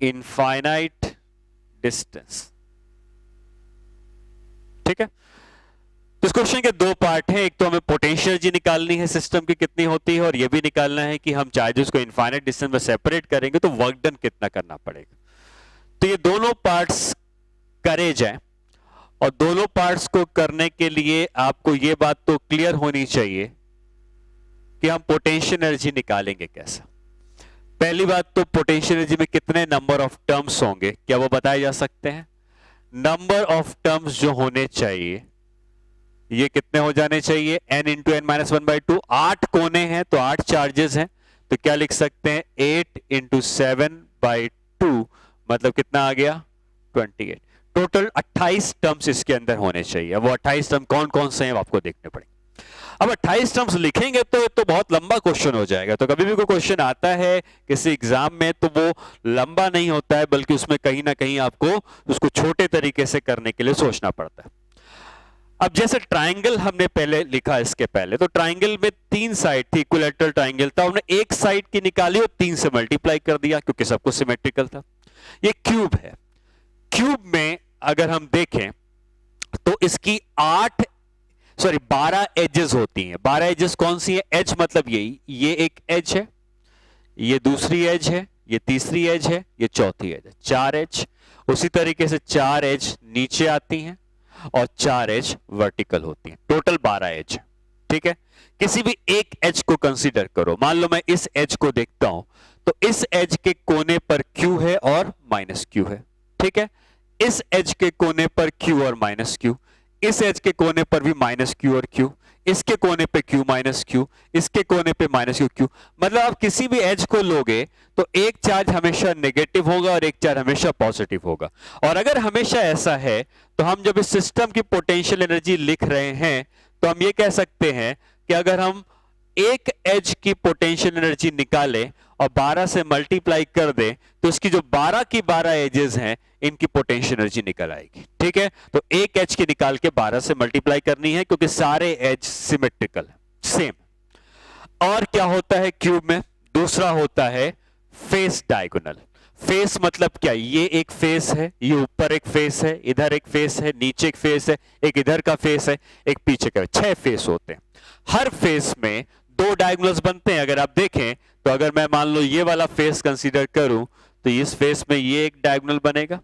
infinite distance, ठीक है। तो इस क्वेश्चन के 2 पार्ट हैं, एक तो हमें पोटेंशियल एनर्जी निकालनी है सिस्टम की कितनी होती है, और यह भी निकालना है कि हम चार्जेस को इनफाइनाइट डिस्टेंस में सेपरेट करेंगे तो वर्क डन कितना करना पड़ेगा। तो ये दोनों पार्ट्स करे जाएं, और दोनों पार्ट्स को करने के लिए आपको यह बात तो क्लियर होनी चाहिए कि हम पोटेंशियल एनर्जी निकालेंगे कैसे। पहली बात तो पोटेंशियल एनर्जी में कितने नंबर ऑफ टर्म्स होंगे, क्या वो बताए जा सकते हैं? नंबर ऑफ टर्म्स जो होने चाहिए ये कितने हो जाने चाहिए? n into n minus one by two. 8 कोने हैं तो 8 चार्जेस हैं, तो क्या लिख सकते हैं? 8 इंटू सेवन बाई टू, मतलब कितना आ गया? 28। टोटल 28 टर्म्स इसके अंदर होने चाहिए। अब वो 28 टर्म कौन कौन से हैं आपको देखने पड़ेंगे। अब 28 टर्म्स लिखेंगे तो बहुत लंबा क्वेश्चन हो जाएगा। तो कभी भी कोई क्वेश्चन आता है किसी एग्जाम में तो वो लंबा नहीं होता है, बल्कि उसमें कहीं ना कहीं आपको उसको छोटे तरीके से करने के लिए सोचना पड़ता है। अब जैसे ट्राइंगल हमने पहले लिखा, इसके पहले तो ट्राइंगल में 3 साइड थी, इक्विलैटरल ट्राइंगल था, हमने एक साइड की निकाली और 3 से मल्टीप्लाई कर दिया क्योंकि सब कुछ सिमेट्रिकल था। ये क्यूब है। क्यूब में अगर हम देखें तो इसकी 12 एजेस होती हैं। 12 एजेस कौन सी है? एज मतलब यही, ये एक एज है, ये दूसरी एज है, ये तीसरी एज है, ये चौथी एज है। 4 एज। उसी तरीके से 4 एज नीचे आती हैं और 4 एज वर्टिकल होती हैं। Total 12 edge. ठीक है, किसी भी एक एज को कंसीडर करो। मान लो मैं इस एज को देखता हूं तो इस एज के कोने पर क्यू है और माइनस क्यू है। ठीक है, इस एज के कोने पर क्यू और माइनस क्यू, इस एज के कोने पर भी माइनस क्यू और क्यू, इसके कोने पे क्यू माइनस क्यू, इसके कोने पे माइनस क्यू क्यू। मतलब आप किसी भी एज को लोगे तो एक चार्ज हमेशा नेगेटिव होगा और एक चार्ज हमेशा पॉजिटिव होगा। और अगर हमेशा ऐसा है तो हम जब इस सिस्टम की पोटेंशियल एनर्जी लिख रहे हैं तो हम ये कह सकते हैं कि अगर हम एक एज की पोटेंशियल एनर्जी निकालें और 12 से मल्टीप्लाई कर दें तो इसकी जो 12 की 12 एजेस हैं इनकी पोटेंशियल एनर्जी निकल आएगी। ठीक है, तो एक एज की निकाल के 12 से मल्टीप्लाई करनी है क्योंकि सारे एज सिमेट्रिकल है, सेम। और क्या होता है क्यूब में? दूसरा होता है फेस डायगोनल। फेस मतलब क्या? ये एक फेस है, ये ऊपर एक फेस है, इधर एक फेस है, नीचे एक फेस है, एक इधर का फेस है, एक पीछे का। 6 फेस होते हैं। हर फेस में 2 डायगोनल्स बनते हैं। अगर आप देखें तो अगर मैं मान लो ये वाला फेस कंसीडर करूं तो इस फेस में ये एक डायगोनल बनेगा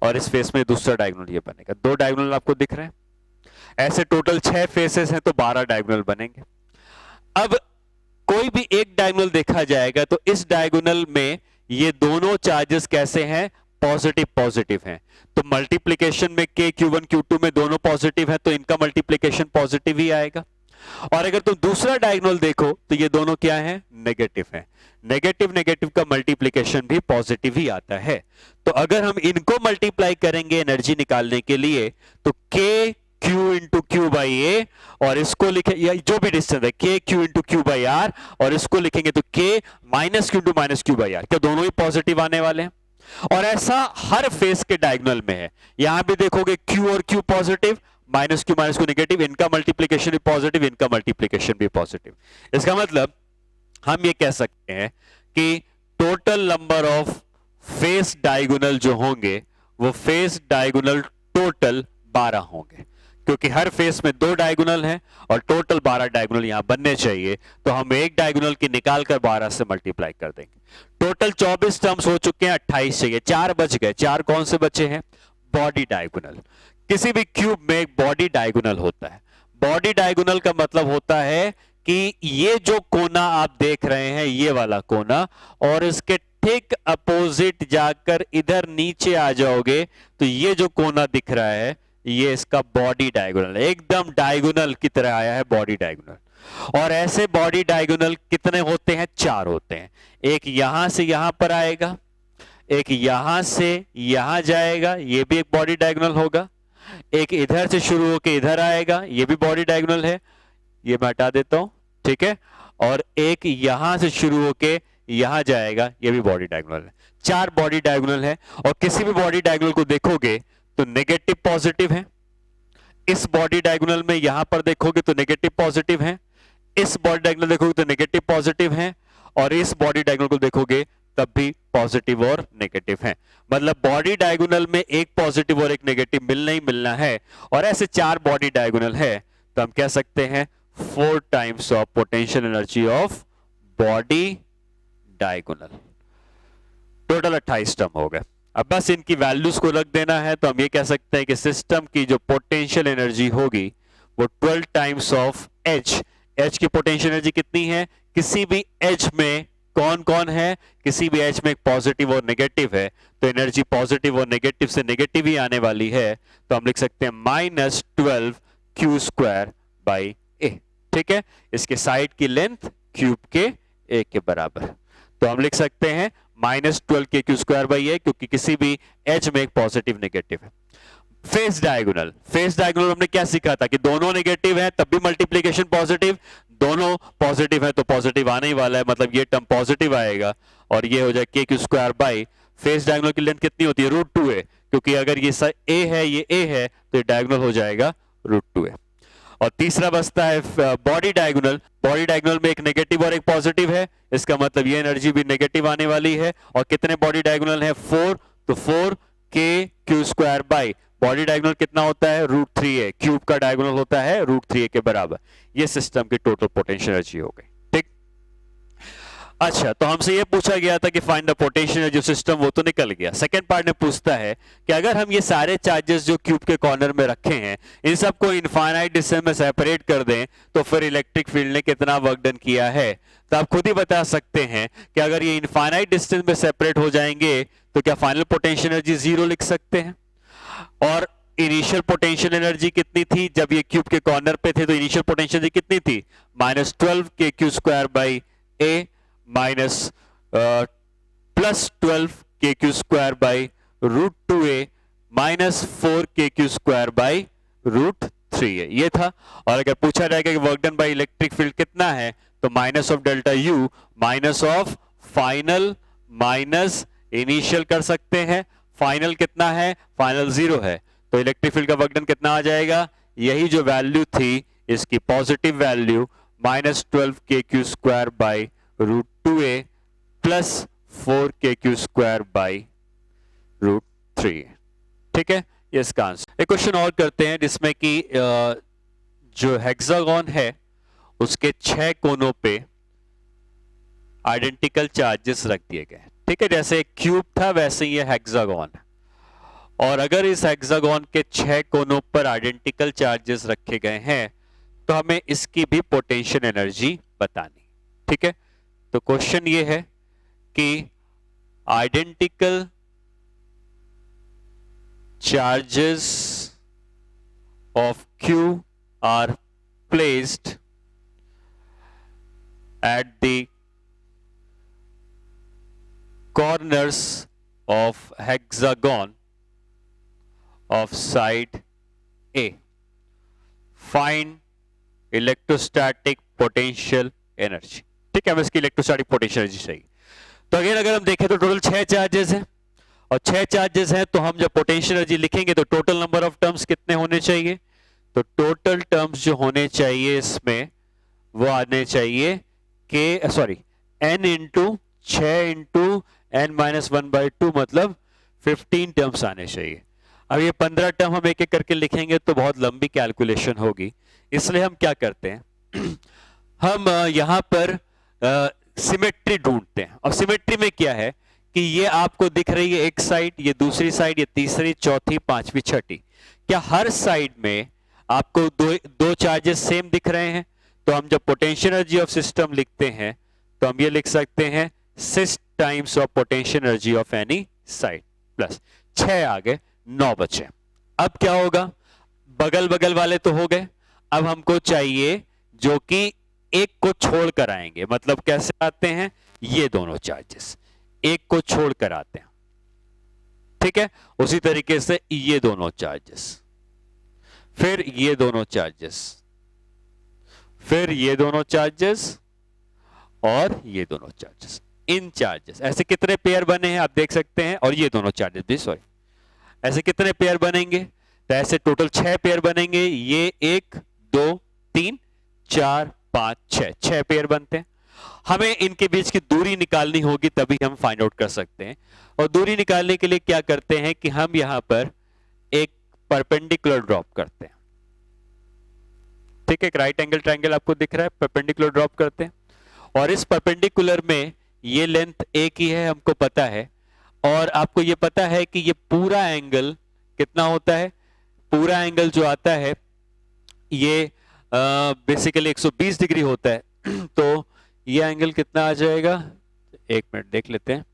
और इस फेस में दूसरा डायगोनल ये बनेगा। 2 डायगोनल आपको दिख रहे हैं। ऐसे टोटल 6 फेसेस हैं तो 12 डायगोनल बनेंगे। अब कोई भी एक डायगोनल देखा जाएगा तो इस डायगोनल में ये दोनों चार्जेस कैसे हैं? पॉजिटिव पॉजिटिव हैं। तो मल्टीप्लिकेशन में k q1 q2 में दोनों पॉजिटिव हैं तो इनका मल्टीप्लिकेशन पॉजिटिव ही आएगा। और अगर तुम दूसरा डायगोनल देखो तो ये दोनों क्या हैं? नेगेटिव हैं। नेगेटिव नेगेटिव का मल्टीप्लिकेशन भी पॉजिटिव ही आता है। तो अगर हम इनको मल्टीप्लाई करेंगे एनर्जी निकालने के लिए तो k q into q by a, और इसको लिखे या जो भी डिस्टेंस है k q into q by r, और इसको लिखेंगे तो k minus q into minus q by r. क्या दोनों ही पॉजिटिव आने वाले हैं? और ऐसा हर फेस के डायगोनल में है। यहां भी देखोगे q और q positive, minus Q negative, इनका मल्टीप्लिकेशन भी पॉजिटिव, इनका मल्टीप्लिकेशन भी पॉजिटिव। इसका मतलब हम ये कह सकते हैं कि total number of face diagonal जो होंगे वो फेस डायगोनल टोटल 12 होंगे, क्योंकि हर फेस में 2 डायगोनल हैं और टोटल 12 डायगोनल यहां बनने चाहिए। तो हम एक डायगोनल की निकालकर 12 से मल्टीप्लाई कर देंगे। टोटल 24 टर्म्स हो चुके हैं, 28 चाहिए, 4 बच गए। 4 कौन से बचे हैं? Body diagonal. किसी भी क्यूब में एक बॉडी डायगोनल होता है। बॉडी डायगोनल का मतलब होता है कि ये जो कोना आप देख रहे हैं, ये वाला कोना, और इसके ठीक अपोजिट जाकर इधर नीचे आ जाओगे तो ये जो कोना दिख रहा है ये इसका बॉडी डायगोनल है। एकदम डायगोनल की तरह आया है बॉडी डायगोनल। और ऐसे बॉडी डायगोनल कितने होते हैं? 4 होते हैं। एक यहां से यहां पर आएगा, एक यहां से यहां जाएगा, ये भी एक बॉडी डायगोनल होगा। एक इधर से शुरू होकर इधर आएगा, ये भी बॉडी डायगोनल है, ये मैं हटा देता हूं, ठीक है। और एक यहां से शुरू होकर यहां जाएगा, ये भी बॉडी डायगोनल है। 4 बॉडी डायगोनल है। और किसी भी बॉडी डायगोनल को देखोगे तो नेगेटिव पॉजिटिव है। इस बॉडी डायगोनल में यहां पर देखोगे तो नेगेटिव पॉजिटिव है, इस बॉडी डायगोनल देखोगे तो नेगेटिव पॉजिटिव है, और इस बॉडी डायगोनल को देखोगे तब भी पॉजिटिव और नेगेटिव है। मतलब बॉडी डायगोनल में एक पॉजिटिव और एक नेगेटिव मिलना ही मिलना है। और ऐसे 4 बॉडी डायगोनल है तो हम कह सकते हैं 4 times of potential energy of body diagonal. Total 28 term हो गए। अब बस इनकी वैल्यूज को रख देना है, तो हम ये कह सकते हैं कि सिस्टम की जो पोटेंशियल एनर्जी होगी वो 12 टाइम्स ऑफ एच। एच की पोटेंशियल एनर्जी कितनी है, किसी भी एच में कौन कौन है, किसी भी एच में एक पॉजिटिव और नेगेटिव है, तो एनर्जी पॉजिटिव और नेगेटिव से नेगेटिव ही आने वाली है, तो हम लिख सकते हैं -12q² ठीक है, इसके साइड की लेंथ क्यूब के ए के बराबर। तो हम लिख सकते हैं -12kq²/a, क्योंकि किसी भी एच में एक पॉजिटिव नेगेटिव है। फेस डायगोनल, फेस डायगोनल हमने क्या सीखा था कि दोनों नेगेटिव हैं तब भी मल्टीप्लीकेशन पॉजिटिव, दोनों पॉजिटिव है तो पॉजिटिव आने ही वाला है, मतलब ये टर्म पॉजिटिव आएगा और ये हो जाए kq²। फेस डायगोनल की लेंथ कितनी होती है, √2a, क्योंकि अगर ये a है ये a है तो ये डायगोनल हो जाएगा √2a। और तीसरा बचता है बॉडी डायगोनल। बॉडी डायगोनल में एक नेगेटिव और एक पॉजिटिव है, इसका मतलब ये एनर्जी भी नेगेटिव आने वाली है। और कितने बॉडी डायगोनल है, 4, तो 4kq²। बॉडी डायगोनल कितना होता है, √3a, क्यूब का डायगोनल होता है √3a के बराबर। ये सिस्टम की टोटल पोटेंशियल एनर्जी हो गई। ठीक, अच्छा, तो हमसे ये पूछा गया था कि find the potential energy of system, वो तो निकल गया। सेकंड पार्ट में पूछता है कि अगर हम ये सारे चार्जेस जो क्यूब के कॉर्नर में रखे हैं इन सबको इनफाइनाइट डिस्टेंस में सेपरेट कर दें तो फिर इलेक्ट्रिक फील्ड ने कितना वर्क डन किया है। तो आप खुद ही बता सकते हैं कि अगर ये इनफाइनाइट डिस्टेंस में सेपरेट हो जाएंगे तो क्या फाइनल पोटेंशियल एनर्जी 0 लिख सकते हैं। और इनिशियल पोटेंशियल एनर्जी कितनी थी जब ये क्यूब के कॉर्नर पे थे, तो इनिशियल पोटेंशियल एनर्जी कितनी थी, -12kq²/a +12kq²/√2a -4kq²/√3a, ये था। और अगर पूछा जाएगा कि work done by electric field कितना है, तो minus of delta you minus of final minus initial कर सकते हैं। फाइनल कितना है, फाइनल 0 है, तो इलेक्ट्रिक फील्ड का वर्क डन कितना आ जाएगा, यही जो वैल्यू थी इसकी पॉजिटिव वैल्यू -12kq²/√2a +4kq²/√3। ठीक है, ये इसका आंसर। एक क्वेश्चन और करते हैं जिसमें कि जो हेक्सागन है उसके 6 कोनों पे आइडेंटिकल चार्जेस रख दिए गए। ठीक है, जैसे एक क्यूब था वैसे ही ये हेक्सागन है, और अगर इस हेक्सागन के 6 कोनों पर आइडेंटिकल चार्जेस रखे गए हैं तो हमें इसकी भी पोटेंशियल एनर्जी बतानी। ठीक है, तो क्वेश्चन ये है कि identical charges of Q R placed at the corners of hexagon of side A. Find electrostatic potential energy. ठीक है, हमें इसकी इलेक्ट्रोस्टैटिक पोटेंशियल एनर्जी चाहिए। तो अगेन अगर हम देखें तो टोटल 6 चार्जेस हैं, और 6 चार्जेस हैं तो हम जब पोटेंशियल एनर्जी लिखेंगे तो टोटल नंबर ऑफ टर्म्स कितने होने चाहिए, तो टोटल टर्म्स जो होने चाहिए इसमें वो आने चाहिए n इंटू 6 इंटू n-1/2, मतलब 15 टर्म्स आने चाहिए। अब ये 15 टर्म हम एक एक करके लिखेंगे तो बहुत लंबी कैलकुलेशन होगी, इसलिए हम क्या करते हैं हम यहां पर सिमेट्री ढूंढते हैं। और सिमेट्री में क्या है कि ये आपको दिख रही है एक साइड, ये दूसरी साइड, ये तीसरी, चौथी, पांचवी, छठी, क्या हर साइड में आपको दो चार्जेस सेम दिख रहे हैं। तो हम जब पोटेंशियल एनर्जी ऑफ सिस्टम लिखते हैं तो हम ये लिख सकते हैं 6 times of potential energy of any side plus 6 आ गए, 9 बचे। अब क्या होगा, बगल बगल वाले तो हो गए, अब हमको चाहिए जो कि एक को छोड़कर आएंगे। मतलब कैसे आते हैं, ये दोनों चार्जेस एक को छोड़कर आते हैं। ठीक है, उसी तरीके से ये दोनों चार्जेस, फिर ये दोनों चार्जेस, फिर ये दोनों चार्जेस और ये दोनों चार्जेस। इन चार्जेस ऐसे कितने पेयर बने हैं आप देख सकते हैं, और ये दोनों चार्जेस भी, सॉरी, ऐसे कितने पेयर बनेंगे, तो ऐसे टोटल 6 पेयर बनेंगे। ये 1 2 3 4 5 6 पेयर बनते हैं। हमें इनके बीच की दूरी निकालनी होगी तभी हम फाइंड आउट कर सकते हैं। और दूरी निकालने के लिए क्या करते हैं कि हम यहां पर एक परपेंडिकुलर ड्रॉप करते हैं। ठीक है, एक राइट एंगल ट्रायंगल आपको दिख रहा है, परपेंडिकुलर ड्रॉप करते हैं, और इस परपेंडिकुलर में ये लेंथ एक ही है हमको पता है। और आपको ये पता है कि ये पूरा एंगल कितना होता है, पूरा एंगल जो आता है ये बेसिकली 120 डिग्री होता है। तो ये एंगल कितना आ जाएगा, एक मिनट देख लेते हैं।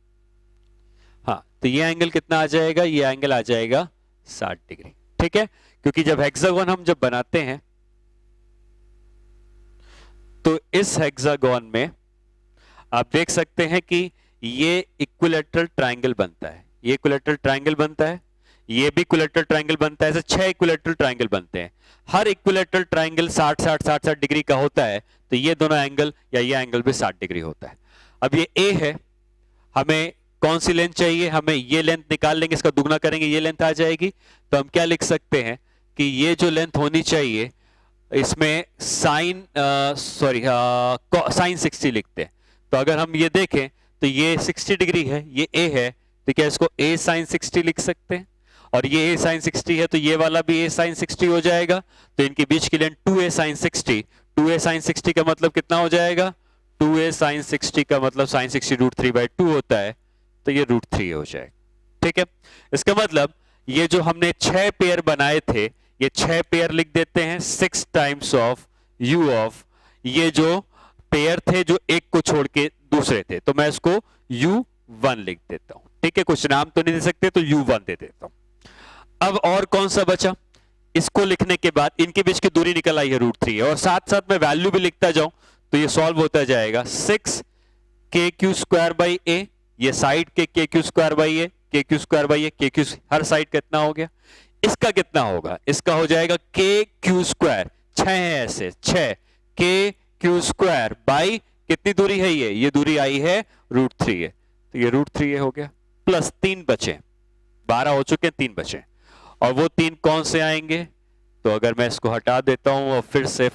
हाँ, तो ये एंगल कितना आ जाएगा, ये एंगल आ जाएगा 60 डिग्री। ठीक है, क्योंकि जब हेक्सागोन हम जब बनाते हैं तो इस हेक्सागोन में आप देख सकते हैं कि ये इक्विलैटरल ट्रायंगल बनता है, ये इक्विलैटरल ट्रायंगल बनता है, ये भी इक्विलैटरल ट्रायंगल बनता है। ऐसे 6 इक्विलैटरल ट्रायंगल बनते हैं। हर इक्विलैटरल ट्रायंगल 60 डिग्री का होता है, तो ये दोनों एंगल या ये एंगल भी 60 डिग्री होता है। अब ये ए है, हमें कौन सी लेंथ चाहिए, हमें ये लेंथ निकाल लेंगे, इसका दुगना करेंगे, ये लेंथ आ जाएगी। तो हम क्या लिख सकते हैं कि ये जो लेंथ होनी चाहिए इसमें साइन साइन 60 लिखते हैं। तो अगर हम ये देखें तो ये 60 डिग्री है, ये ए है, तो क्या इसको ए साइन 60 लिख सकते हैं, और ये ए साइन 60 है तो ये वाला भी ए साइन 60 हो जाएगा। तो इनके बीच की length 2a sign 60, 2a sign 60 का मतलब कितना हो जाएगा, 2a साइन 60 का मतलब साइन 60 √3/2 होता है, तो ये √3 हो जाएगा। ठीक है, इसका मतलब ये जो हमने 6 पेयर बनाए थे, ये 6 पेयर लिख देते हैं 6 टाइम्स ऑफ u ऑफ ये जो पेयर थे जो एक को छोड़ के दूसरे थे, तो मैं इसको u1 लिख देता हूं। ठीक है, कुछ नाम तो नहीं दे सकते तो u1 दे देता हूं। अब और कौन सा बचा, इसको लिखने के बाद इनके बीच की दूरी निकल आई है √3 है, और साथ साथ मैं वैल्यू भी लिखता जाऊं तो ये सॉल्व होता जाएगा 6kq²/a, ये साइड के kq²/a, kq²/a, kq हर साइड कितना हो गया, इसका कितना होगा, इसका हो जाएगा kq², 6 है ऐसे 6 kq² कितनी दूरी है, ये दूरी आई है √3 है, तो ये √3 हो गया, प्लस 3 बचे, 12 हो चुके हैं, 3 बचे, और वो 3 कौन से आएंगे, तो अगर मैं इसको हटा देता हूं और फिर से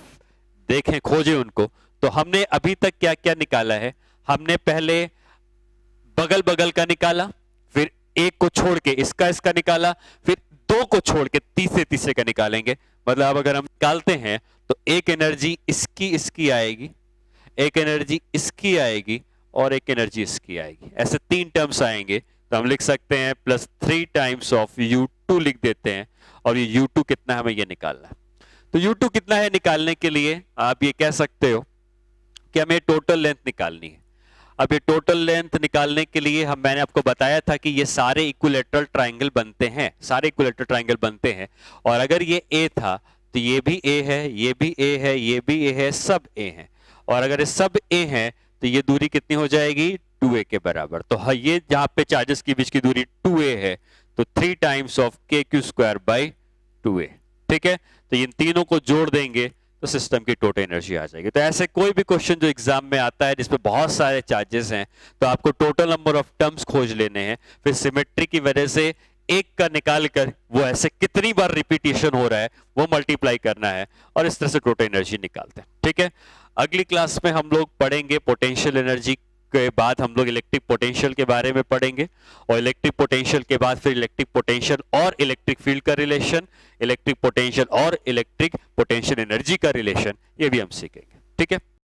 देखें खोजें उनको, तो हमने अभी तक क्या क्या निकाला है, हमने पहले बगल बगल का निकाला, फिर एक को छोड़ के इसका निकाला, फिर 2 को छोड़ के तीसरे का निकालेंगे। मतलब अब अगर हम निकालते हैं तो एक एनर्जी इसकी आएगी, एक एनर्जी इसकी आएगी, और एक एनर्जी इसकी आएगी, ऐसे 3 टर्म्स आएंगे। तो हम लिख सकते हैं +3 टाइम्स ऑफ u2 लिख देते हैं, और ये u2 कितना हमें ये निकालना है। तो u2 कितना है निकालने के लिए आप ये कह सकते हो कि हमें टोटल लेंथ निकालनी है। अब ये टोटल लेंथ निकालने के लिए मैंने आपको बताया था कि ये सारे इक्विलैटरल ट्रायंगल बनते हैं, सारे इक्विलैटरल ट्रायंगल बनते हैं, और अगर ये a था तो ये भी a है, ये भी a है, ये भी a है, सब a है, और अगर ये सब a है तो ये दूरी कितनी हो जाएगी 2a के बराबर। तो हाँ, ये जहां पे चार्जेस के बीच की दूरी 2a है, तो 3 टाइम्स ऑफ kq²/2a। ठीक है, तो इन तीनों को जोड़ देंगे तो सिस्टम की टोटल एनर्जी आ जाएगी। तो ऐसे कोई भी क्वेश्चन जो एग्जाम में आता है जिसमें बहुत सारे चार्जेस हैं, तो आपको टोटल नंबर ऑफ टर्म्स खोज लेने हैं, फिर सिमेट्री की वजह से एक का निकाल कर वो ऐसे कितनी बार रिपीटेशन हो रहा है वो मल्टीप्लाई करना है, और इस तरह से टोटल एनर्जी निकालते हैं। ठीक है, अगली क्लास में हम लोग पढ़ेंगे पोटेंशियल एनर्जी के बाद हम लोग इलेक्ट्रिक पोटेंशियल के बारे में पढ़ेंगे, और इलेक्ट्रिक पोटेंशियल के बाद फिर इलेक्ट्रिक पोटेंशियल और इलेक्ट्रिक फील्ड का रिलेशन, इलेक्ट्रिक पोटेंशियल और इलेक्ट्रिक पोटेंशियल एनर्जी का रिलेशन, ये भी हम सीखेंगे। ठीक है।